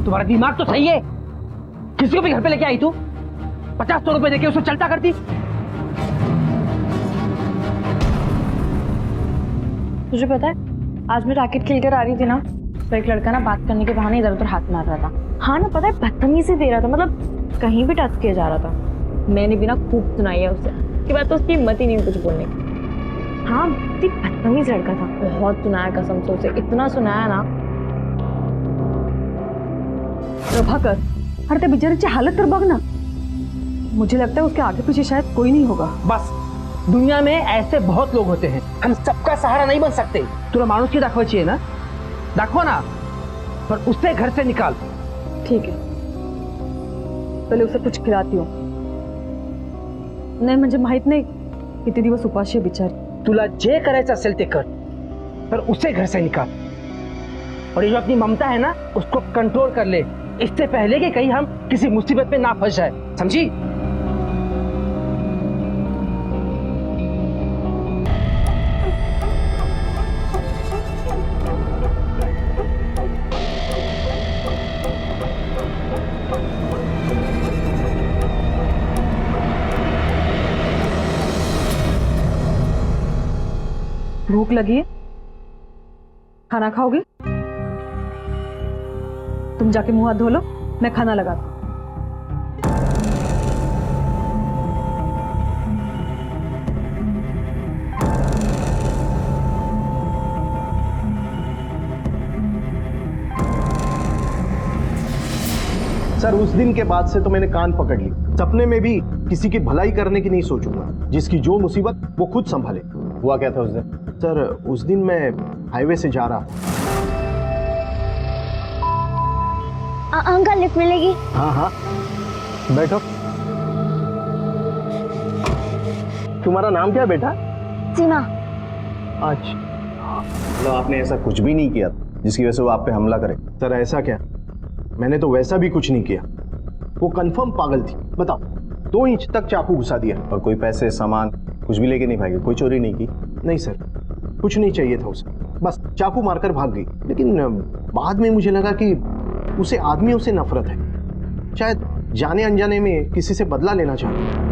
तुम्हारा दिमाग तो सही है? किसी को भी घर पे लेके आई तू? 50-100 रुपए देके उसे चलता करती? तुझे पता है, आज मैं रैकेट खेल कर आ रही थी ना, तो एक लड़का ना बात करने के बहाने इधर उधर हाथ मार रहा था। हाँ ना, पता है, बदतमीजी दे रहा था, मतलब कहीं भी टच किया जा रहा था। मैंने भी ना खूब सुनाई है उसे कि बात तो उसकी हिम्मत ही नहीं कुछ बोलने की। हाँ, इतनी बदतमीज लड़का था, बहुत सुनाया कसम से उसे, इतना सुनाया ना। प्रभाकर, अरे ते बेचारे हालत कर बग ना। मुझे लगता है उसके आगे पीछे शायद कोई नहीं होगा। बस, दुनिया में ऐसे बहुत लोग होते हैं, हम सबका सहारा नहीं बन सकते। तुला मानुस की दाखवायची आहे ना, दाखवा ना, पर उससे घर से निकाल। ठीक है, पहले उसे कुछ खिलाती हूँ। नाही म्हणजे माहित नाही किती दिवस उपाशी आहे बिचारी। तुला जे करायचं असेल ते कर, पर उसे घर से निकाल। और ये जो अपनी ममता है ना, उसको कंट्रोल कर ले, इससे पहले कि कहीं हम किसी मुसीबत में ना फंस जाए, समझी? भूख लगी है? खाना खाओगे? तुम जाके मुंह हाथ धो लो, मैं खाना लगाती हूँ। सर, उस दिन के बाद से तो मैंने कान पकड़ ली। सपने में भी किसी की भलाई करने की नहीं सोचूंगा, जिसकी जो मुसीबत वो खुद संभाले। हुआ क्या था उस दिन? सर, उस दिन मैं हाईवे से जा रहा था। अंकल, लिफ्ट मिलेगी? हाँ हाँ, बैठो। तुम्हारा नाम क्या है बेटा? सीमा। अच्छा, मतलब आपने ऐसा कुछ भी नहीं किया जिसकी वजह से वो आप पे हमला करे? सर, ऐसा क्या? मैंने तो वैसा भी कुछ नहीं किया। वो कंफर्म पागल थी। बताओ, 2 इंच तक चाकू घुसा दिया। और कोई पैसे सामान कुछ भी लेके नहीं भागी? कोई चोरी नहीं की? नहीं सर, कुछ नहीं चाहिए था उसे, बस चाकू मारकर भाग गई। लेकिन बाद में मुझे लगा कि उसे आदमियों से नफरत है, शायद जाने अनजाने में किसी से बदला लेना चाहती है।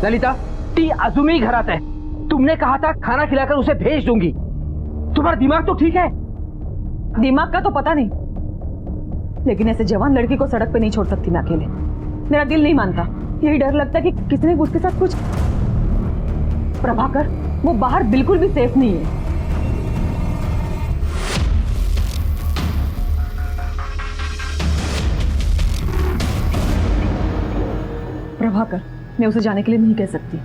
ललिता, टी अजुमी घर आता है। तुमने कहा था खाना खिलाकर उसे भेज दूंगी। तुम्हारा दिमाग तो ठीक है? दिमाग का तो पता नहीं, लेकिन ऐसे जवान लड़की को सड़क पे नहीं छोड़ सकती मैं अकेले। मेरा दिल नहीं मानता। यही डर लगता है कि किसी ने उसके साथ कुछ। प्रभाकर, वो बाहर बिल्कुल भी सेफ नहीं है। प्रभाकर, मैं उसे जाने के लिए नहीं कह सकती।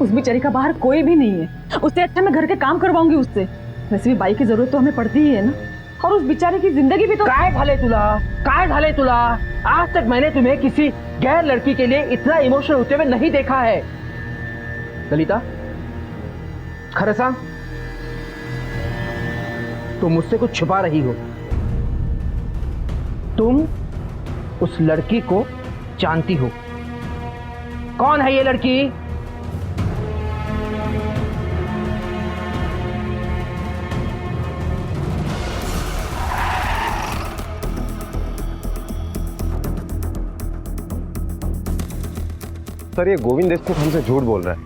उस बेचारी का बाहर कोई भी नहीं है। उससे अच्छा मैं घर के काम करवाऊंगी उससे। वैसे भी बाई की जरूरत तो हमें पड़ती ही है ना, और उस बेचारे की जिंदगी भी तो। काय झाले तुला। आज तक मैंने तुम्हें किसी गैर लड़की के लिए इतना इमोशनल होते हुए नहीं देखा है। ललिता, खरं सांग, तुम मुझसे कुछ छुपा रही हो। तुम उस लड़की को जानती हो। कौन है ये लड़की? सर, ये गोविंद देशमुख हमसे झूठ बोल रहा है।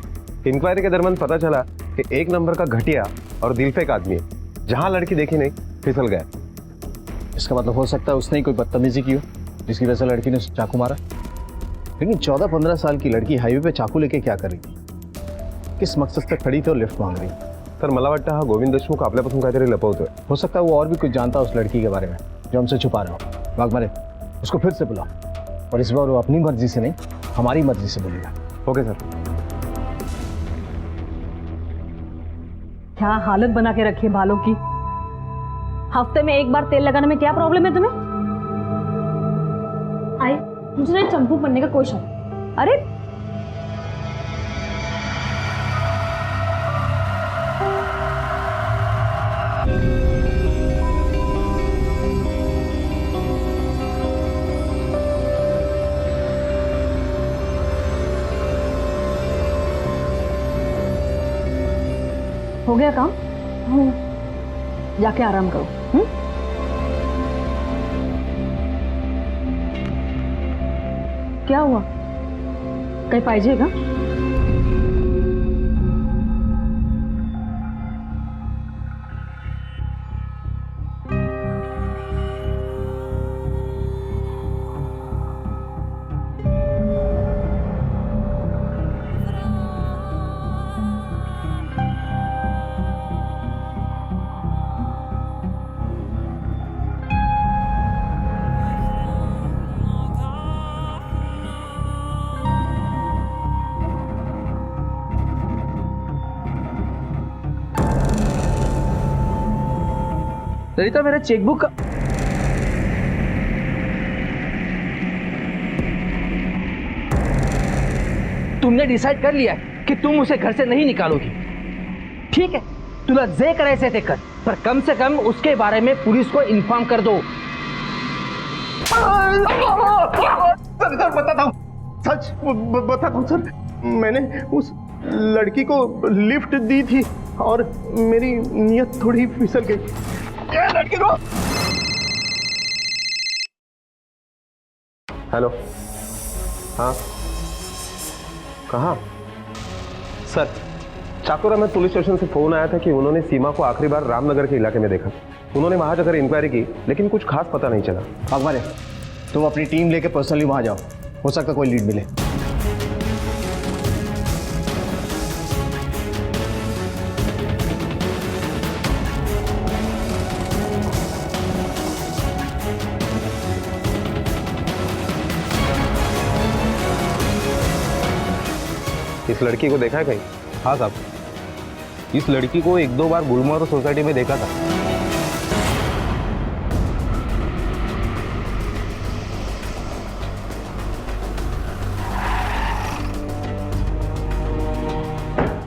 इंक्वायरी के दरमियान पता चला कि एक नंबर का घटिया और दिलफेक आदमी है। जहां लड़की देखी नहीं, फिसल गया। इसका मतलब हो सकता है उसने ही कोई बदतमीजी की हो, जिसकी वजह से लड़की ने चाकू मारा। लेकिन 14-15 साल की लड़की हाईवे पे चाकू लेके क्या करेगी? किस मकसद से खड़ी थी और लिफ्ट मांग रही? सर, मला वाटतं हा गोविंद देशमुख आपल्यापासून काहीतरी लपवतोय। हो सकता है वो और भी कुछ जानता उस लड़की के बारे में जो हमसे छुपा रहा हो। वाघमारे, उसको फिर से बुलाओ, और इस बार वो अपनी मर्जी से नहीं, हमारी मर्जी से बोलेगा। Okay sir. क्या हालत बना के रखी है बालों की। हफ्ते में एक बार तेल लगाने में क्या प्रॉब्लम है तुम्हें? आई, मुझे ना चंपू बनने का कोई शौक। अरे हो गया काम? जाके आराम करो। क्या हुआ? कहीं पाहिजेगा? ललिता, मेरा चेकबुक का तुमने डिसाइड कर लिया कि तुम उसे घर से नहीं निकालोगी। ठीक है, तुला जे करायचे ते कर, पर कम से कम उसके बारे में पुलिस को इन्फॉर्म कर दो। सर बताता हूँ, सच बताता हूँ सर। मैंने उस लड़की को लिफ्ट दी थी और मेरी नीयत थोड़ी फिसल गई। ये लड़की को। हेलो, हाँ, कहाँ? सर, चाकुरा में पुलिस स्टेशन से फोन आया था कि उन्होंने सीमा को आखिरी बार रामनगर के इलाके में देखा। उन्होंने वहां जाकर इंक्वायरी की, लेकिन कुछ खास पता नहीं चला। वाघमारे, तुम अपनी टीम लेके पर्सनली वहां जाओ, हो सकता कोई लीड मिले। इस लड़की को देखा है कहीं? हाँ साहब, इस लड़की को 1-2 बार गुलमोहर सोसाइटी में देखा था।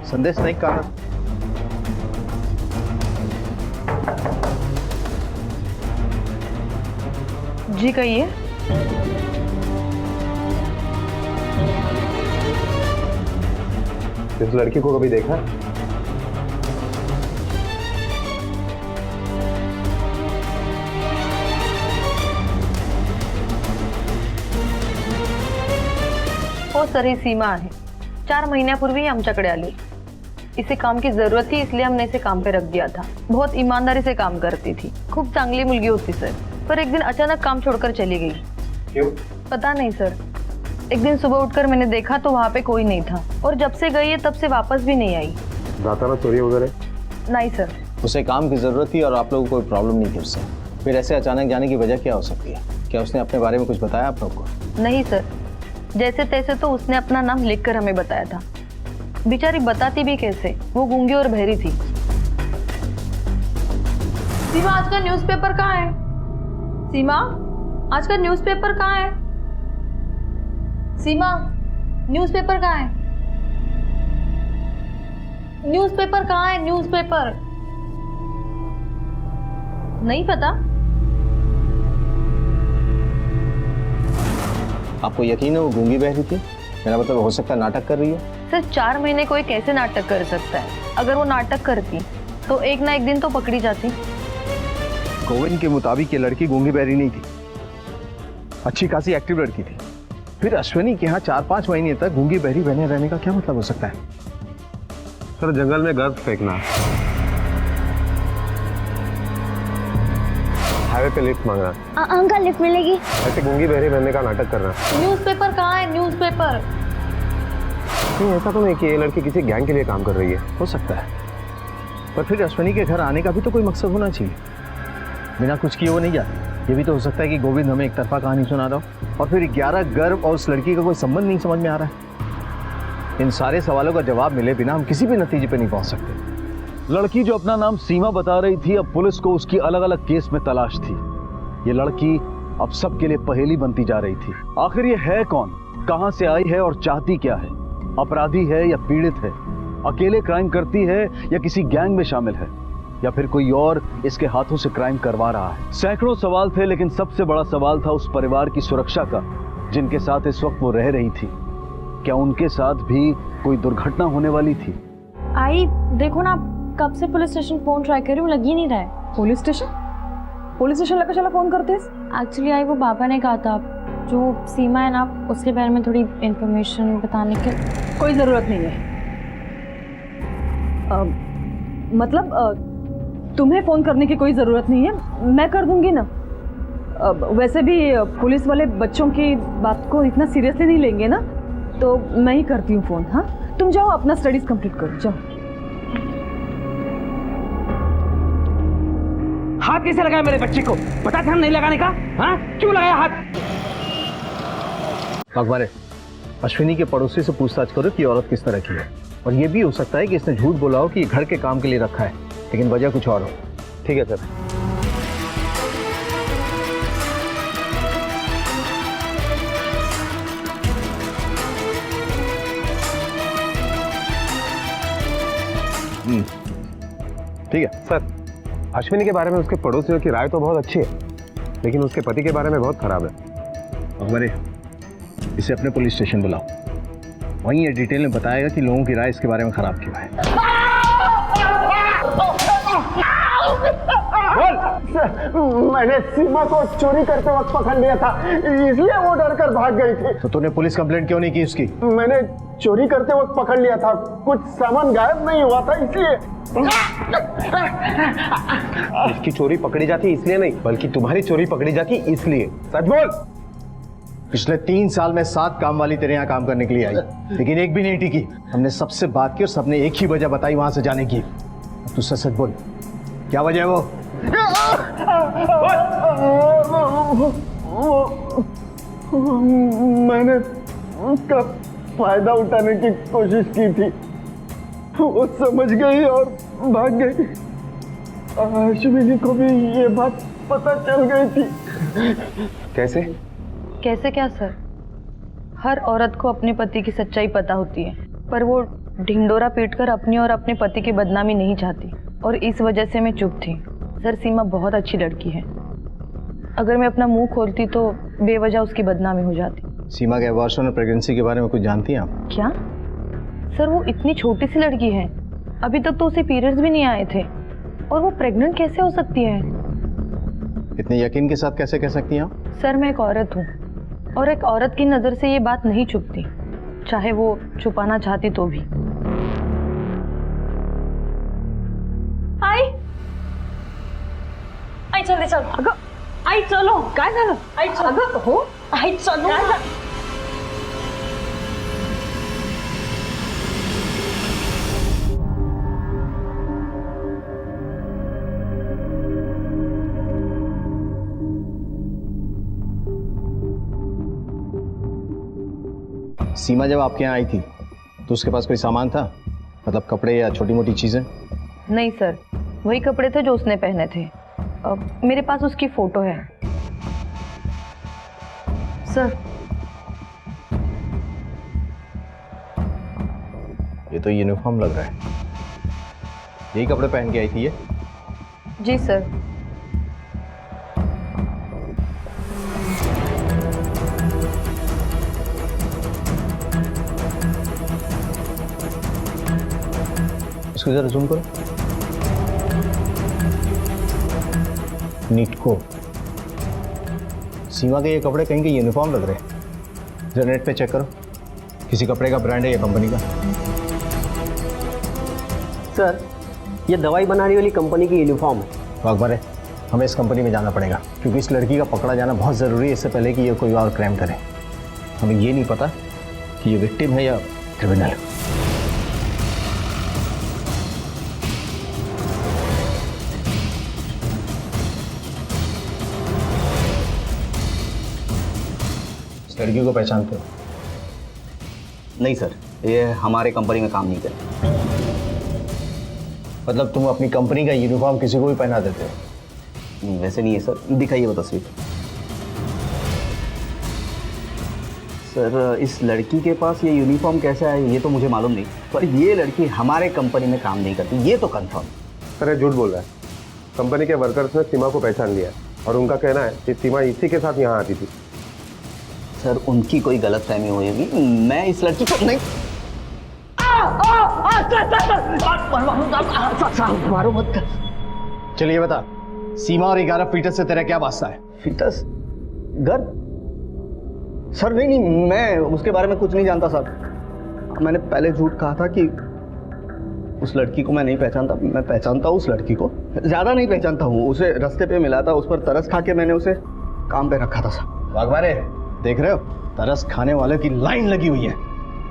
संदेश नहीं कहा। जी कहिए। इस लड़की को कभी देखा? वो सर ही सीमा है, 4 महिन्यापूर्वी ही आमच्याकडे आली. इसे काम की जरूरत थी इसलिए हमने इसे काम पे रख दिया था. बहुत ईमानदारी से काम करती थी. खूब चांगली मुलगी होती सर. पर एक दिन अचानक काम छोड़कर चली गई. क्यों? पता नहीं सर. एक दिन सुबह उठकर मैंने देखा तो वहाँ पे कोई नहीं था और जब से गई है तब से वापस भी नहीं आई. दाताना चोरी वगैरह? नहीं सर. उसे काम की जरूरत थी और आप लोगों को कोई प्रॉब्लम नहीं थी उससे. फिर ऐसे अचानक जाने की वजह क्या हो सकती है? क्या उसने अपने बारे में कुछ बताया आप लोग को? नहीं सर. जैसे तैसे तो उसने अपना नाम लिखकर हमें बताया था. बेचारी बताती भी कैसे, वो गूंगी और बहरी थी. सीमा आज का न्यूज़पेपर कहाँ है? सीमा आज का न्यूज़पेपर कहाँ है? सीमा न्यूज़पेपर कहाँ है? न्यूज़पेपर कहाँ है? न्यूज़पेपर नहीं पता. आपको यकीन है वो गूंगी बहरी थी? मेरा मतलब हो सकता है नाटक कर रही है. सर 4 महीने कोई कैसे नाटक कर सकता है? अगर वो नाटक करती तो एक ना एक दिन तो पकड़ी जाती. गोविंद के मुताबिक ये लड़की गूंगी बहरी नहीं थी. अच्छी खासी एक्टिव लड़की थी. फिर अश्विनी के यहाँ 4-5 महीने तक गूंगी बहरी बने रहने का क्या मतलब हो सकता है? सर जंगल में गर्द फेंकना, हाईवे पे लिफ्ट मांगना, अंकल लिफ्ट मिलेगी? ऐसे गूंगी बहरी बनने का नाटक करना. न्यूज़पेपर कहाँ है? न्यूज़पेपर. नहीं ऐसा तो नहीं कि ये लड़की किसी गैंग के लिए काम कर रही है. हो सकता है, पर फिर अश्विनी के घर आने का भी तो कोई मकसद होना चाहिए. बिना कुछ किए वो नहीं जाती. ये भी तो हो सकता है कि गोविंद हमें एक तरफा कहानी सुना रहा हो और फिर 11 गर्भ और उस लड़की का कोई संबंध नहीं समझ में आ रहा है. इन सारे सवालों का जवाब मिले बिना हम किसी भी नतीजे पे नहीं पहुंच सकते. लड़की जो अपना नाम सीमा बता रही थी, अब पुलिस को उसकी अलग अलग केस में तलाश थी. ये लड़की अब सबके लिए पहेली बनती जा रही थी. आखिर ये है कौन, कहां से आई है और चाहती क्या है? अपराधी है या पीड़ित है? अकेले क्राइम करती है या किसी गैंग में शामिल है? या फिर कोई और इसके हाथों से क्राइम करवा रहा है? सैकड़ों सवाल थे, लेकिन सबसे बड़ा सवाल था उस परिवार की सुरक्षा का जिनके साथ इस वक्त वो रह रही थी. क्या उनके साथ भी कोई दुर्घटना होने वाली थी? आई देखो ना, कब से पुलिस स्टेशन फोन ट्राई कर रही हूँ, लग ही नहीं रहा है. Police station? पुलिस स्टेशन लगा चला फोन करते? एक्चुअली आई वो पापा ने कहा था जो सीमा है ना उसके बारे में थोड़ी इंफॉर्मेशन बताने के. कोई ज़रूरत नहीं है. मतलब तुम्हें फ़ोन करने की कोई ज़रूरत नहीं है, मैं कर दूंगी ना. वैसे भी पुलिस वाले बच्चों की बात को इतना सीरियसली नहीं लेंगे ना, तो मैं ही करती हूँ फ़ोन. हाँ तुम जाओ अपना स्टडीज़ कंप्लीट करो, जाओ. हाथ कैसे लगाया मेरे बच्चे को? पता था नहीं लगाने का? हाँ क्यों लगाया हाथ? अखबार अश्विनी के पड़ोसी से पूछताछ करो कि औरत किस तरह की है. और ये भी हो सकता है कि इसने झूठ बोला हो कि घर के काम के लिए रखा है, लेकिन वजह कुछ और हो. ठीक है सर. ठीक है सर. अश्विनी के बारे में उसके पड़ोसियों की राय तो बहुत अच्छी है, लेकिन उसके पति के बारे में बहुत खराब है. अखबार इसे अपने पुलिस स्टेशन बुलाओ. वहीं ये डिटेल में बताएगा कि लोगों की राय इसके बारे में खराब क्यों है. मैंने सीमा को चोरी करते वक्त पकड़ लिया था, इसलिए वो डर कर भाग गई थी. तो तूने पुलिस कंप्लेंट क्यों नहीं की उसकी? मैंने चोरी करते वक्त पकड़ लिया था, कुछ सामान गायब नहीं हुआ था इसलिए. इसकी चोरी पकड़ी जाती इसलिए नहीं, बल्कि तुम्हारी चोरी पकड़ी जाती इसलिए. सच बोल. पिछले 3 साल में 7 काम वाली तेरे यहाँ काम करने के लिए आई, लेकिन एक भी नहीं टिकी. हमने सबसे बात की और सबने एक ही वजह बताई वहां से जाने की. तू सच बोल, क्या वजह है वो? मैंने उसका फायदा उठाने की कोशिश की थी, वो समझ गई और भाग गई. अश्विनी को भी ये बात पता चल गई थी. कैसे? कैसे क्या सर? हर औरत को अपने पति की सच्चाई पता होती है, पर वो ढिंडोरा पीटकर अपनी और अपने पति की बदनामी नहीं चाहती, और इस वजह से मैं चुप थी. सर सीमा बहुत अच्छी लड़की है, अगर मैं अपना मुंह खोलती तो बेवजह उसकी बदनामी हो जाती. सीमा के अबॉर्शन और प्रेगनेंसी के बारे में कुछ जानती हैं आप? क्या सर? वो इतनी छोटी सी लड़की है, अभी तक तो उसे पीरियड्स भी नहीं आए थे, और वो प्रेग्नेंट कैसे हो सकती है? इतने यकीन के साथ कैसे कह सकती हैं आप? सर मैं एक औरत हूँ, और एक औरत की नज़र से ये बात नहीं छुपती. चाहे वो छुपाना चाहती तो भी। आई जल्दी चल। अगं आई चलो, काय झालं? आई चल। अगं हो आई चलो। सीमा जब आपके यहाँ आई थी तो उसके पास कोई सामान था, मतलब कपड़े या छोटी मोटी चीजें? नहीं सर, वही कपड़े थे जो उसने पहने थे। मेरे पास उसकी फोटो है सर। ये तो यूनिफॉर्म लग रहा है। यही कपड़े पहन के आई थी ये? जी सर। इसको जरा जूम करो। नीटको। सीमा के ये कपड़े कहीं के यूनिफॉर्म लग रहे हैं। जरा नेट पे चेक करो, किसी कपड़े का ब्रांड है या कंपनी का? सर, ये दवाई बनाने वाली कंपनी की यूनिफॉर्म है। अकबर है, हमें इस कंपनी में जाना पड़ेगा क्योंकि इस लड़की का पकड़ा जाना बहुत ज़रूरी है, इससे पहले कि ये कोई और क्राइम करे। हमें ये नहीं पता कि ये विक्टिम है या क्रिमिनल। लड़की को पहचानते हो? नहीं सर, ये हमारे कंपनी में काम नहीं करती। मतलब तुम अपनी कंपनी का यूनिफॉर्म किसी को भी पहना देते हो? वैसे नहीं है सर, दिखाइए वो तस्वीर। सर, इस लड़की के पास ये यूनिफॉर्म कैसा है ये तो मुझे मालूम नहीं, पर ये लड़की हमारे कंपनी में काम नहीं करती, ये तो कंफर्म। सर ये झूठ बोल रहा है। कंपनी के वर्कर्स ने सीमा को पहचान लिया और उनका कहना है कि सीमा इसी के साथ यहाँ आती थी। सर, उनकी कोई गलतफहमी हुई होगी, मैं इस लड़की को नहीं। मारो मत। चलिए बता, सीमा और 11 फीटस से तेरा क्या वास्ता है? फीटस? घर? सर नहीं, मैं उसके बारे में कुछ नहीं जानता सर। मैंने पहले झूठ कहा था कि उस लड़की को मैं नहीं पहचानता। मैं पहचानता हूँ उस लड़की को, ज्यादा नहीं पहचानता हूँ। उसे रास्ते पे मिला था, उस पर तरस खा के मैंने उसे काम पे रखा था सर। वाघमारे, देख रहे हो, तरस खाने वाले की लाइन लगी हुई है।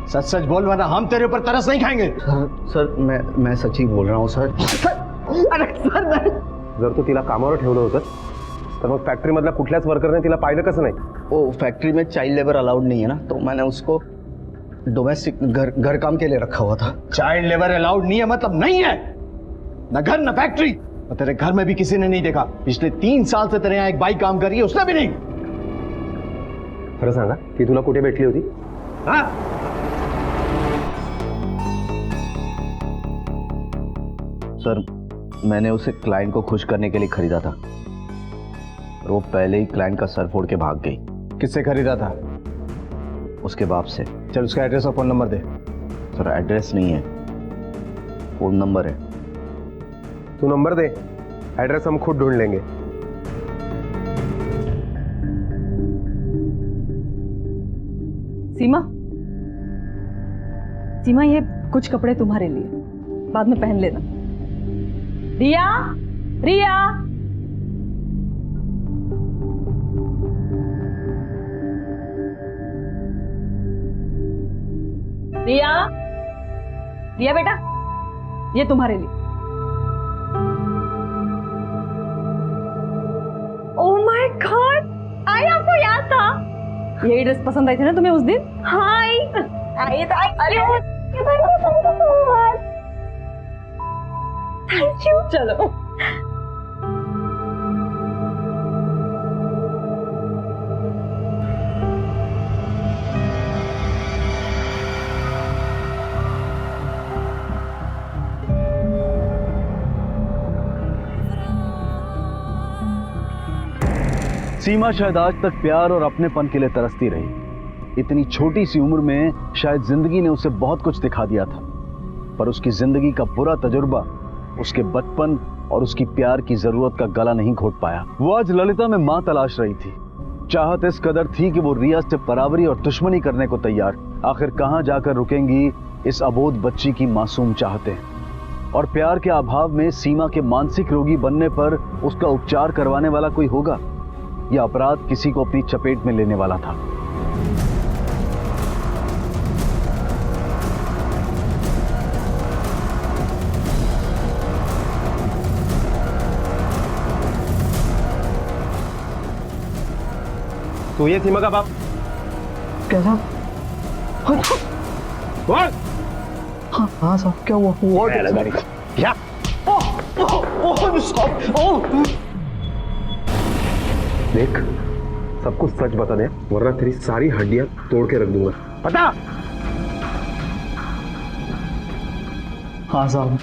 सच सच बोल वरना हम तेरे ऊपर तरस नहीं खाएंगे। सर मैं सच ही बोल रहा हूँ सर। अरे सर, जर तू तिला कामावर ठेवलं होतं तर मग फॅक्टरी मधल्या कुठल्याच वर्करने तिला पाहिलं कसं नाही? वो फैक्ट्री में चाइल्ड लेबर अलाउड नहीं है ना, तो मैंने उसको डोमेस्टिक घर काम के लिए रखा हुआ था। चाइल्ड लेबर अलाउड नहीं है मतलब नहीं है, न घर न फैक्ट्री। और तेरे घर में भी किसी ने नहीं देखा। पिछले 3 साल से तेरे यहाँ एक बाई काम कर रही है, उसने भी नहीं। खरं सांगा, ती तुला कुठे भेटली होती? हाँ? सर, मैंने उसे क्लाइंट को खुश करने के लिए खरीदा था और वो पहले ही क्लाइंट का सर फोड़ के भाग गई। किससे खरीदा था? उसके बाप से। चल उसका एड्रेस और फोन नंबर दे। सर, एड्रेस नहीं है, फोन नंबर है। तू नंबर दे, एड्रेस हम खुद ढूंढ लेंगे। सीमा, सीमा, ये कुछ कपड़े तुम्हारे लिए, बाद में पहन लेना। रिया, रिया, रिया, रिया बेटा, ये तुम्हारे लिए। ओह माय गॉड, आई आपको याद था? यही ड्रेस पसंद आई थी ना तुम्हें उस दिन? हाय, आई तो थैंक यू। चलो सीमा शायद आज तक प्यार और अपनेपन के लिए तरसती रही। इतनी छोटी सी उम्र में शायद जिंदगी ने उसे बहुत कुछ दिखा दिया था, पर उसकी जिंदगी का बुरा तजुर्बा उसके बचपन और उसकी प्यार की जरूरत का गला नहीं घोट पाया। वो आज ललिता में मां तलाश रही थी। चाहत इस कदर थी कि वो रिया से बराबरी और दुश्मनी करने को तैयार, आखिर कहां जाकर रुकेंगी इस अबोध बच्ची की मासूम चाहतें? और प्यार के अभाव में सीमा के मानसिक रोगी बनने पर उसका उपचार करवाने वाला कोई होगा, यह अपराध किसी को अपनी चपेट में लेने वाला था? तो ये सीमा का बाप कैसा? हाँ हाँ साहब, क्या हुआ? क्या? देख, सब कुछ सच बता दे, वरना तेरी सारी हड्डियां तोड़ के रख दूंगा। बता। हाँ साहब,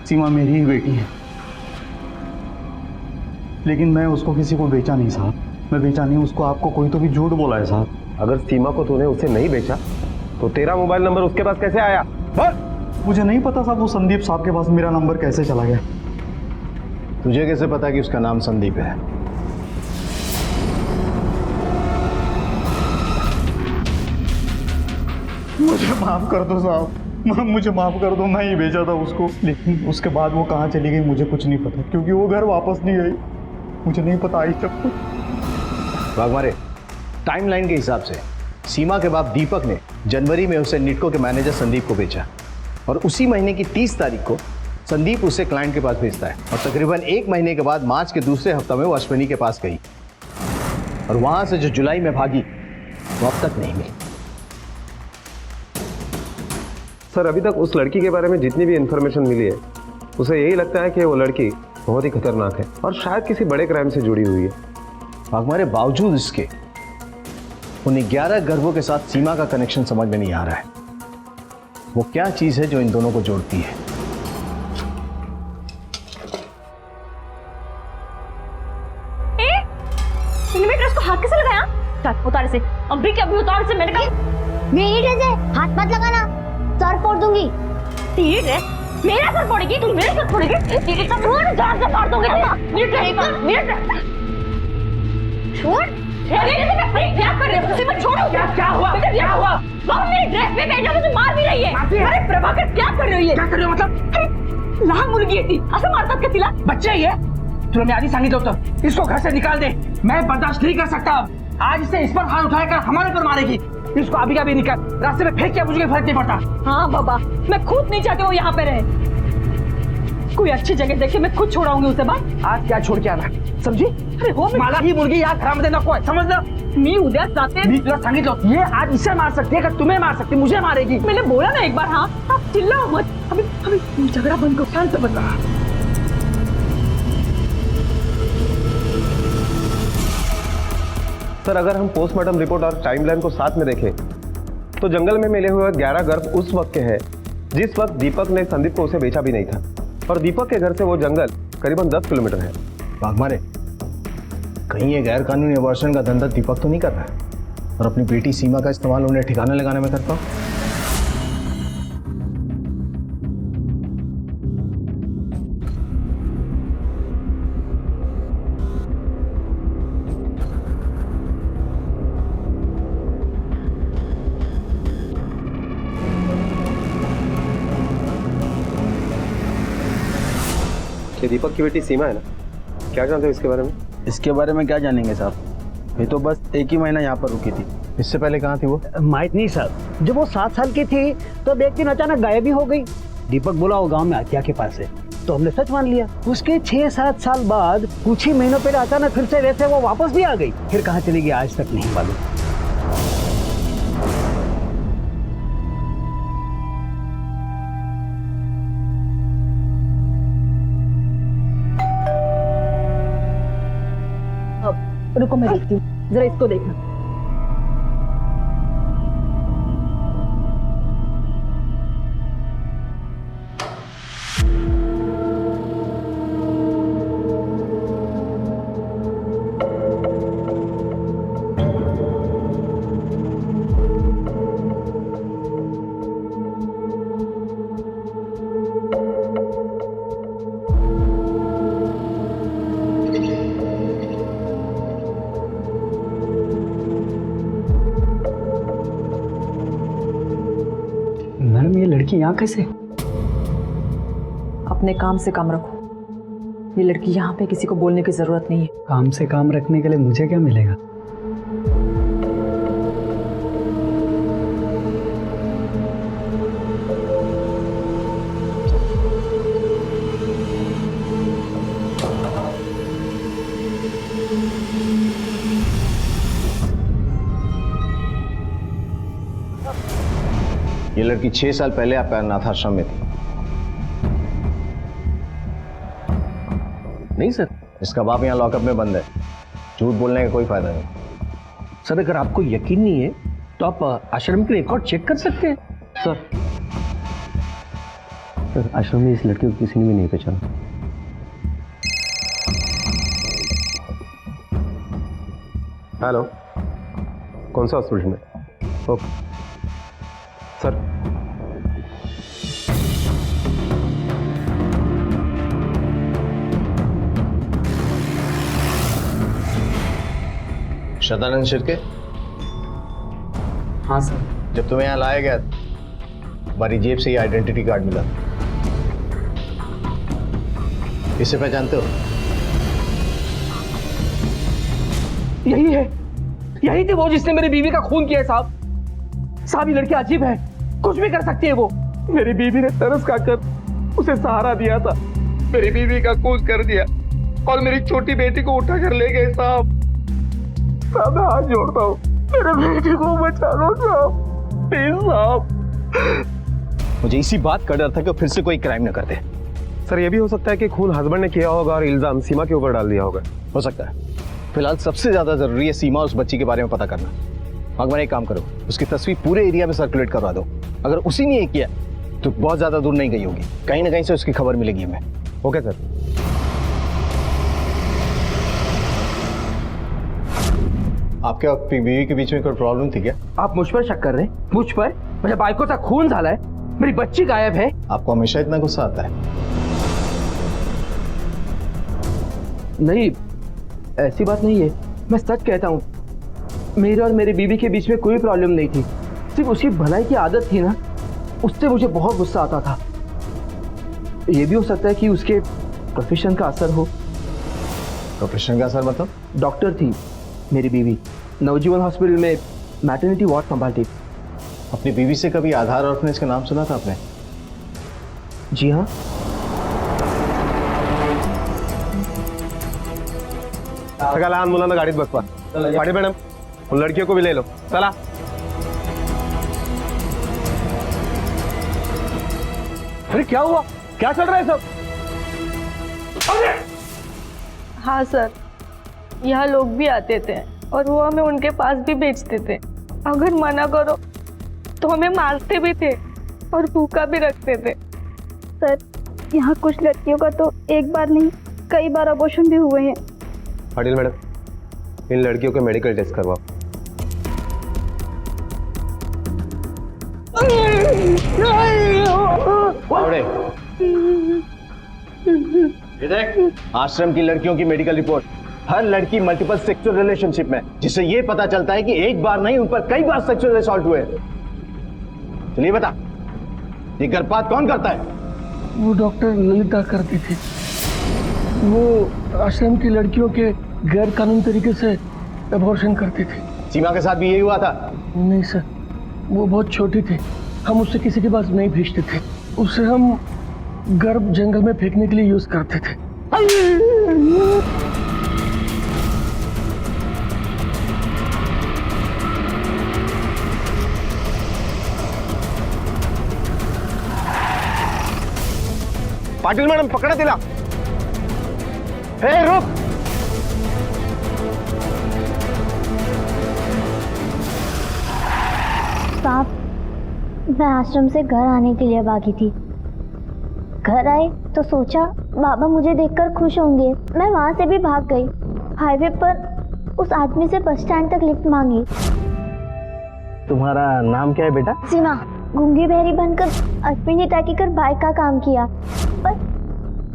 सीमा मेरी ही बेटी है, लेकिन मैं उसको किसी को बेचा नहीं साहब। मैं बेचा नहीं उसको, आपको कोई तो भी झूठ बोला है साहब। अगर सीमा को तूने उसे नहीं बेचा तो तेरा मोबाइल नंबर उसके पास कैसे आया? मुझे नहीं पता साहब, वो संदीप साहब के पास मेरा नंबर कैसे चला गया। तुझे कैसे पता कि उसका नाम संदीप है? मुझे माफ कर दो साहब, मुझे माफ कर दो। मैं ही भेजा था उसको, लेकिन उसके बाद वो कहाँ चली गई मुझे कुछ नहीं पता, क्योंकि वो घर वापस नहीं गई। मुझे नहीं पता आई सब कुछ। वाघमारे, टाइमलाइन के हिसाब से सीमा के बाप दीपक ने जनवरी में उसे निटको के मैनेजर संदीप को बेचा, और उसी महीने की 30 तारीख को संदीप उसे क्लाइंट के पास भेजता है, और तकरीबन 1 महीने के बाद मार्च के दूसरे हफ्ते में वो अश्विनी के पास गई, और वहां से जो जुलाई में भागी वो अब तक नहीं मिली। सर, अभी तक उस लड़की के बारे में जितनी भी इंफॉर्मेशन मिली है, उसे यही लगता है कि वो लड़की बहुत ही खतरनाक है और शायद किसी बड़े क्राइम से जुड़ी हुई है। हमारे बावजूद इसके उन 11 गर्भों के साथ सीमा का कनेक्शन समझ में नहीं आ रहा है। वो क्या चीज है जो इन दोनों को जोड़ती है? मेरी ड्रेस को हाथ कैसे लगाया? चल उतार से, अभी के अभी उतार से। मैंने कहा मेरी ड्रेस है, हाथ मत लगाना, सर फोड़ दूंगी। तेरी ड्रेस मेरा सर फोड़ेगी? तू मेरे सर फोड़ेगी? तेरी तो छोड़, जान से मार दूंगी। मेरी ड्रेस, मेरी ड्रेस छोड़। क्या कर रहे हो? तुम छोड़ो। क्या हुआ? क्या हुआ? तुम मेरी ड्रेस पे बैठा मुझे मार भी रही है। अरे प्रभाकर, क्या कर रही है? क्या कर रहे हो मतलब? लहान मुलगी आहे ती, असं मारतात का तिला? बच्चा ही है। तुला मैं आधी सांगितलं होतं, इसको घर से निकाल दे। मैं बर्दाश्त नहीं कर सकता। आज इसे इस पर हाथ उठाकर हमारे पर मारेगी। इसको अभी का भी निकाल, रास्ते में फेंक के मुझे फर्क नहीं पड़ता। हाँ बाबा, मैं खुद नहीं चाहती वो यहाँ पे रहे। कोई अच्छी जगह देखे मैं खुद छोड़ाऊंगी उसे। बात आज क्या छोड़ के आना, समझी? अरे हो, मला ही मुलगी या घरामध्ये नको आहे, समजलं? मी उद्या जाते। मी तुला सांगितलं, ये आज इसे मार सकती है, तुम्हें मार सकती, मुझे मारेगी। मैंने बोला ना एक बार। हाँ, आप चिल्लाओ मत। अभी झगड़ा बंद करो, शांत बनो। सर, अगर हम पोस्टमार्टम रिपोर्ट और टाइमलाइन को साथ में देखें तो जंगल में मिले हुए 11 गर्भ उस वक्त के हैं जिस वक्त दीपक ने संदीप को उसे बेचा भी नहीं था, और दीपक के घर से वो जंगल करीबन 10 किलोमीटर है। वाघमारे, कहीं ये गैर कानूनी अबॉर्शन का धंधा दीपक तो नहीं कर रहा है, और अपनी बेटी सीमा का इस्तेमाल उन्हें ठिकाने लगाने में करता हूं? ये दीपक की बेटी सीमा है ना, क्या जानते हो इसके बारे में? इसके बारे में क्या जानेंगे साहब, ये तो बस 1 ही महीना यहाँ पर रुकी थी। इससे पहले कहाँ थी वो? माहित नहीं सर, जब वो 7 साल की थी तो एक दिन अचानक गायब ही हो गई। दीपक बोला वो गांव में आतिया के पास है, तो हमने सच मान लिया। उसके 6-7 साल बाद कुछ ही महीनों पहले अचानक फिर से वैसे वो वापस भी आ गई। फिर कहाँ चली गई आज तक नहीं मालूम। रुको, मैं देखती हूँ, जरा इसको देखना। लड़की यहाँ कैसे? अपने काम से काम रखो। ये लड़की यहाँ पे किसी को बोलने की जरूरत नहीं है। काम से काम रखने के लिए मुझे क्या मिलेगा? ये लड़की 6 साल पहले आपके अनाथ आश्रम में थी। नहीं सर। इसका बाप यहाँ लॉकअप में बंद है। झूठ बोलने का कोई फायदा नहीं। सर अगर आपको यकीन नहीं है तो आप आश्रम के रिकॉर्ड चेक कर सकते हैं। सर आश्रम में इस लड़की को किसी ने भी नहीं पहचाना। हेलो, कौन सा हॉस्पिटल में? Okay sir. शतानंद शिर्के? हाँ सर। जब तुम्हें यहाँ लाया गया हमारी जेब से ये आइडेंटिटी कार्ड मिला। इसे पहचानते हो? यही थी वो जिसने मेरी बीवी का खून किया है साहब। साहब ये लड़की अजीब है, कुछ भी कर सकती है वो। मेरी बीवी ने तरस खाकर उसे सहारा दिया था, मेरी बीवी का खून कर दिया और मेरी छोटी बेटी को उठा कर ले गए साहब। साहब मैं हाथ जोड़ता हूँ, मेरे बेटी को बचा लो साहब, प्लीज साहब। मुझे इसी बात का डर था कि फिर से कोई क्राइम न करते। सर ये भी हो सकता है कि खून हस्बैंड ने किया होगा और इल्जाम सीमा के ऊपर डाल दिया होगा। हो सकता है। फिलहाल सबसे ज्यादा जरूरी है सीमा उस बच्ची के बारे में पता करना। भगवान एक काम करो, उसकी तस्वीर पूरे एरिया में सर्कुलेट करवा दो। अगर उसी ने ये किया तो बहुत ज्यादा दूर नहीं गई होगी, कहीं ना कहीं से उसकी खबर मिलेगी हमें। Okay sir. आपके और बीवी के बीच में कोई प्रॉब्लम थी क्या? आप मुझ पर शक कर रहे हैं? मुझ पर? मेरे बाइको का खून झाला है, मेरी बच्ची गायब है। आपको हमेशा इतना गुस्सा आता है? नहीं ऐसी बात नहीं है, मैं सच कहता हूँ। मेरे और मेरी बीवी के बीच में कोई प्रॉब्लम नहीं थी, सिर्फ उसकी भलाई की आदत थी ना, उससे मुझे बहुत गुस्सा आता था। ये भी हो सकता है कि उसके प्रोफेशन का असर हो। प्रोफेशन का असर मतलब? डॉक्टर थी मेरी बीवी, नवजीवन हॉस्पिटल में मैटरनिटी वार्ड संभालती। अपनी बीवी से कभी आधार और इसका नाम सुना था आपने? जी हाँ। सगळ्या लहान मुलांना गाडीत बसवा। पाटील मॅडम उन लड़कियों को भी ले लो, चला। अरे क्या हुआ, क्या चल रहा है सब? हाँ सर, यहाँ लोग भी आते थे और वो हमें उनके पास भी भेजते थे। अगर मना करो तो हमें मारते भी थे और भूखा भी रखते थे। सर यहाँ कुछ लड़कियों का तो एक बार नहीं कई बार अबॉर्शन भी हुए हैं। पाटिल मैडम इन लड़कियों के मेडिकल टेस्ट करवाओ। आश्रम की लड़कियों की मेडिकल रिपोर्ट। हर लड़की मल्टीपल सेक्सुअल रिलेशनशिप में, जिससे ये पता चलता है कि एक बार नहीं उन पर कई बार सेक्सुअल असॉल्ट हुए। चलिए बता, ये गर्भपात कौन करता है? वो डॉक्टर ललिता करती थी। वो आश्रम की लड़कियों के गैर कानूनी तरीके से अबॉर्शन करती थी। सीमा के साथ भी यही हुआ था? नहीं सर, वो बहुत छोटी थी, हम उससे किसी के पास नहीं भेजते थे। उसे हम गर्भ जंगल में फेंकने के लिए यूज करते थे। पाटिल मैडम पकडा तिला। हे रुक। साहब मैं आश्रम से घर आने के लिए भागी थी। घर आई तो सोचा बाबा मुझे देखकर खुश होंगे। मैं वहां से भी भाग गई। हाईवे पर उस आदमी से बस स्टैंड तक लिफ्ट मांगी। तुम्हारा नाम क्या है बेटा? सीमा। गूंगी बहरी बनकर अश्विनी टैकी कर बाइक का काम किया, पर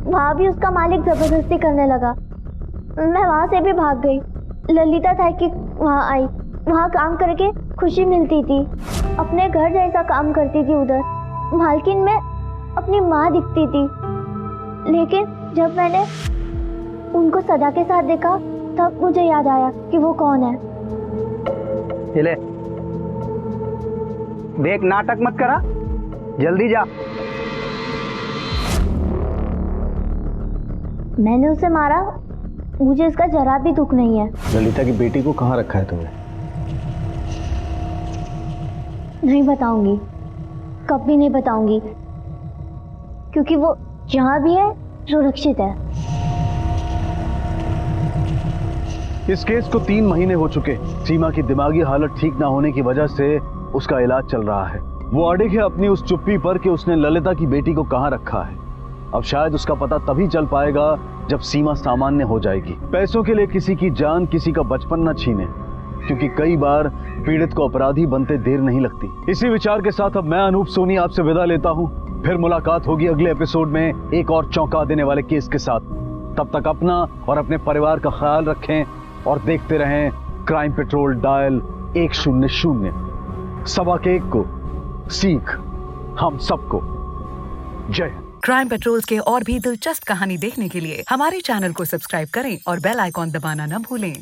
वहाँ भी उसका मालिक जबरदस्ती करने लगा। मैं वहाँ से भी भाग गई। ललिता टैकी वहाँ आई, वहाँ काम करके खुशी मिलती थी। अपने घर जैसा काम करती थी उधर। मालकिन में अपनी माँ दिखती थी, लेकिन जब मैंने उनको सदा के साथ देखा तब मुझे याद आया कि वो कौन है। ले देख, नाटक मत करा, जल्दी जा। मैंने उसे मारा, मुझे इसका जरा भी दुख नहीं है। ललिता की बेटी को कहाँ रखा है तुमने? नहीं बताऊंगी, कभी नहीं बताऊंगी, क्योंकि वो जहां भी है सुरक्षित है। इस केस को 3 महीने हो चुके। सीमा की दिमागी हालत ठीक ना होने की वजह से उसका इलाज चल रहा है। वो अड़िग है अपनी उस चुप्पी पर कि उसने ललिता की बेटी को कहां रखा है। अब शायद उसका पता तभी चल पाएगा जब सीमा सामान्य हो जाएगी। पैसों के लिए किसी की जान, किसी का बचपन न छीने, क्योंकि कई बार पीड़ित को अपराधी बनते देर नहीं लगती। इसी विचार के साथ अब मैं अनूप सोनी आपसे विदा लेता हूं। फिर मुलाकात होगी अगले एपिसोड में एक और चौंका देने वाले केस के साथ। तब तक अपना और अपने परिवार का ख्याल रखें और देखते रहें क्राइम पेट्रोल डायल 100। 1:15 को सीख हम सबको। जय। क्राइम पेट्रोल्स के और भी दिलचस्प कहानी देखने के लिए हमारे चैनल को सब्सक्राइब करें और बेल आइकॉन दबाना न भूलें।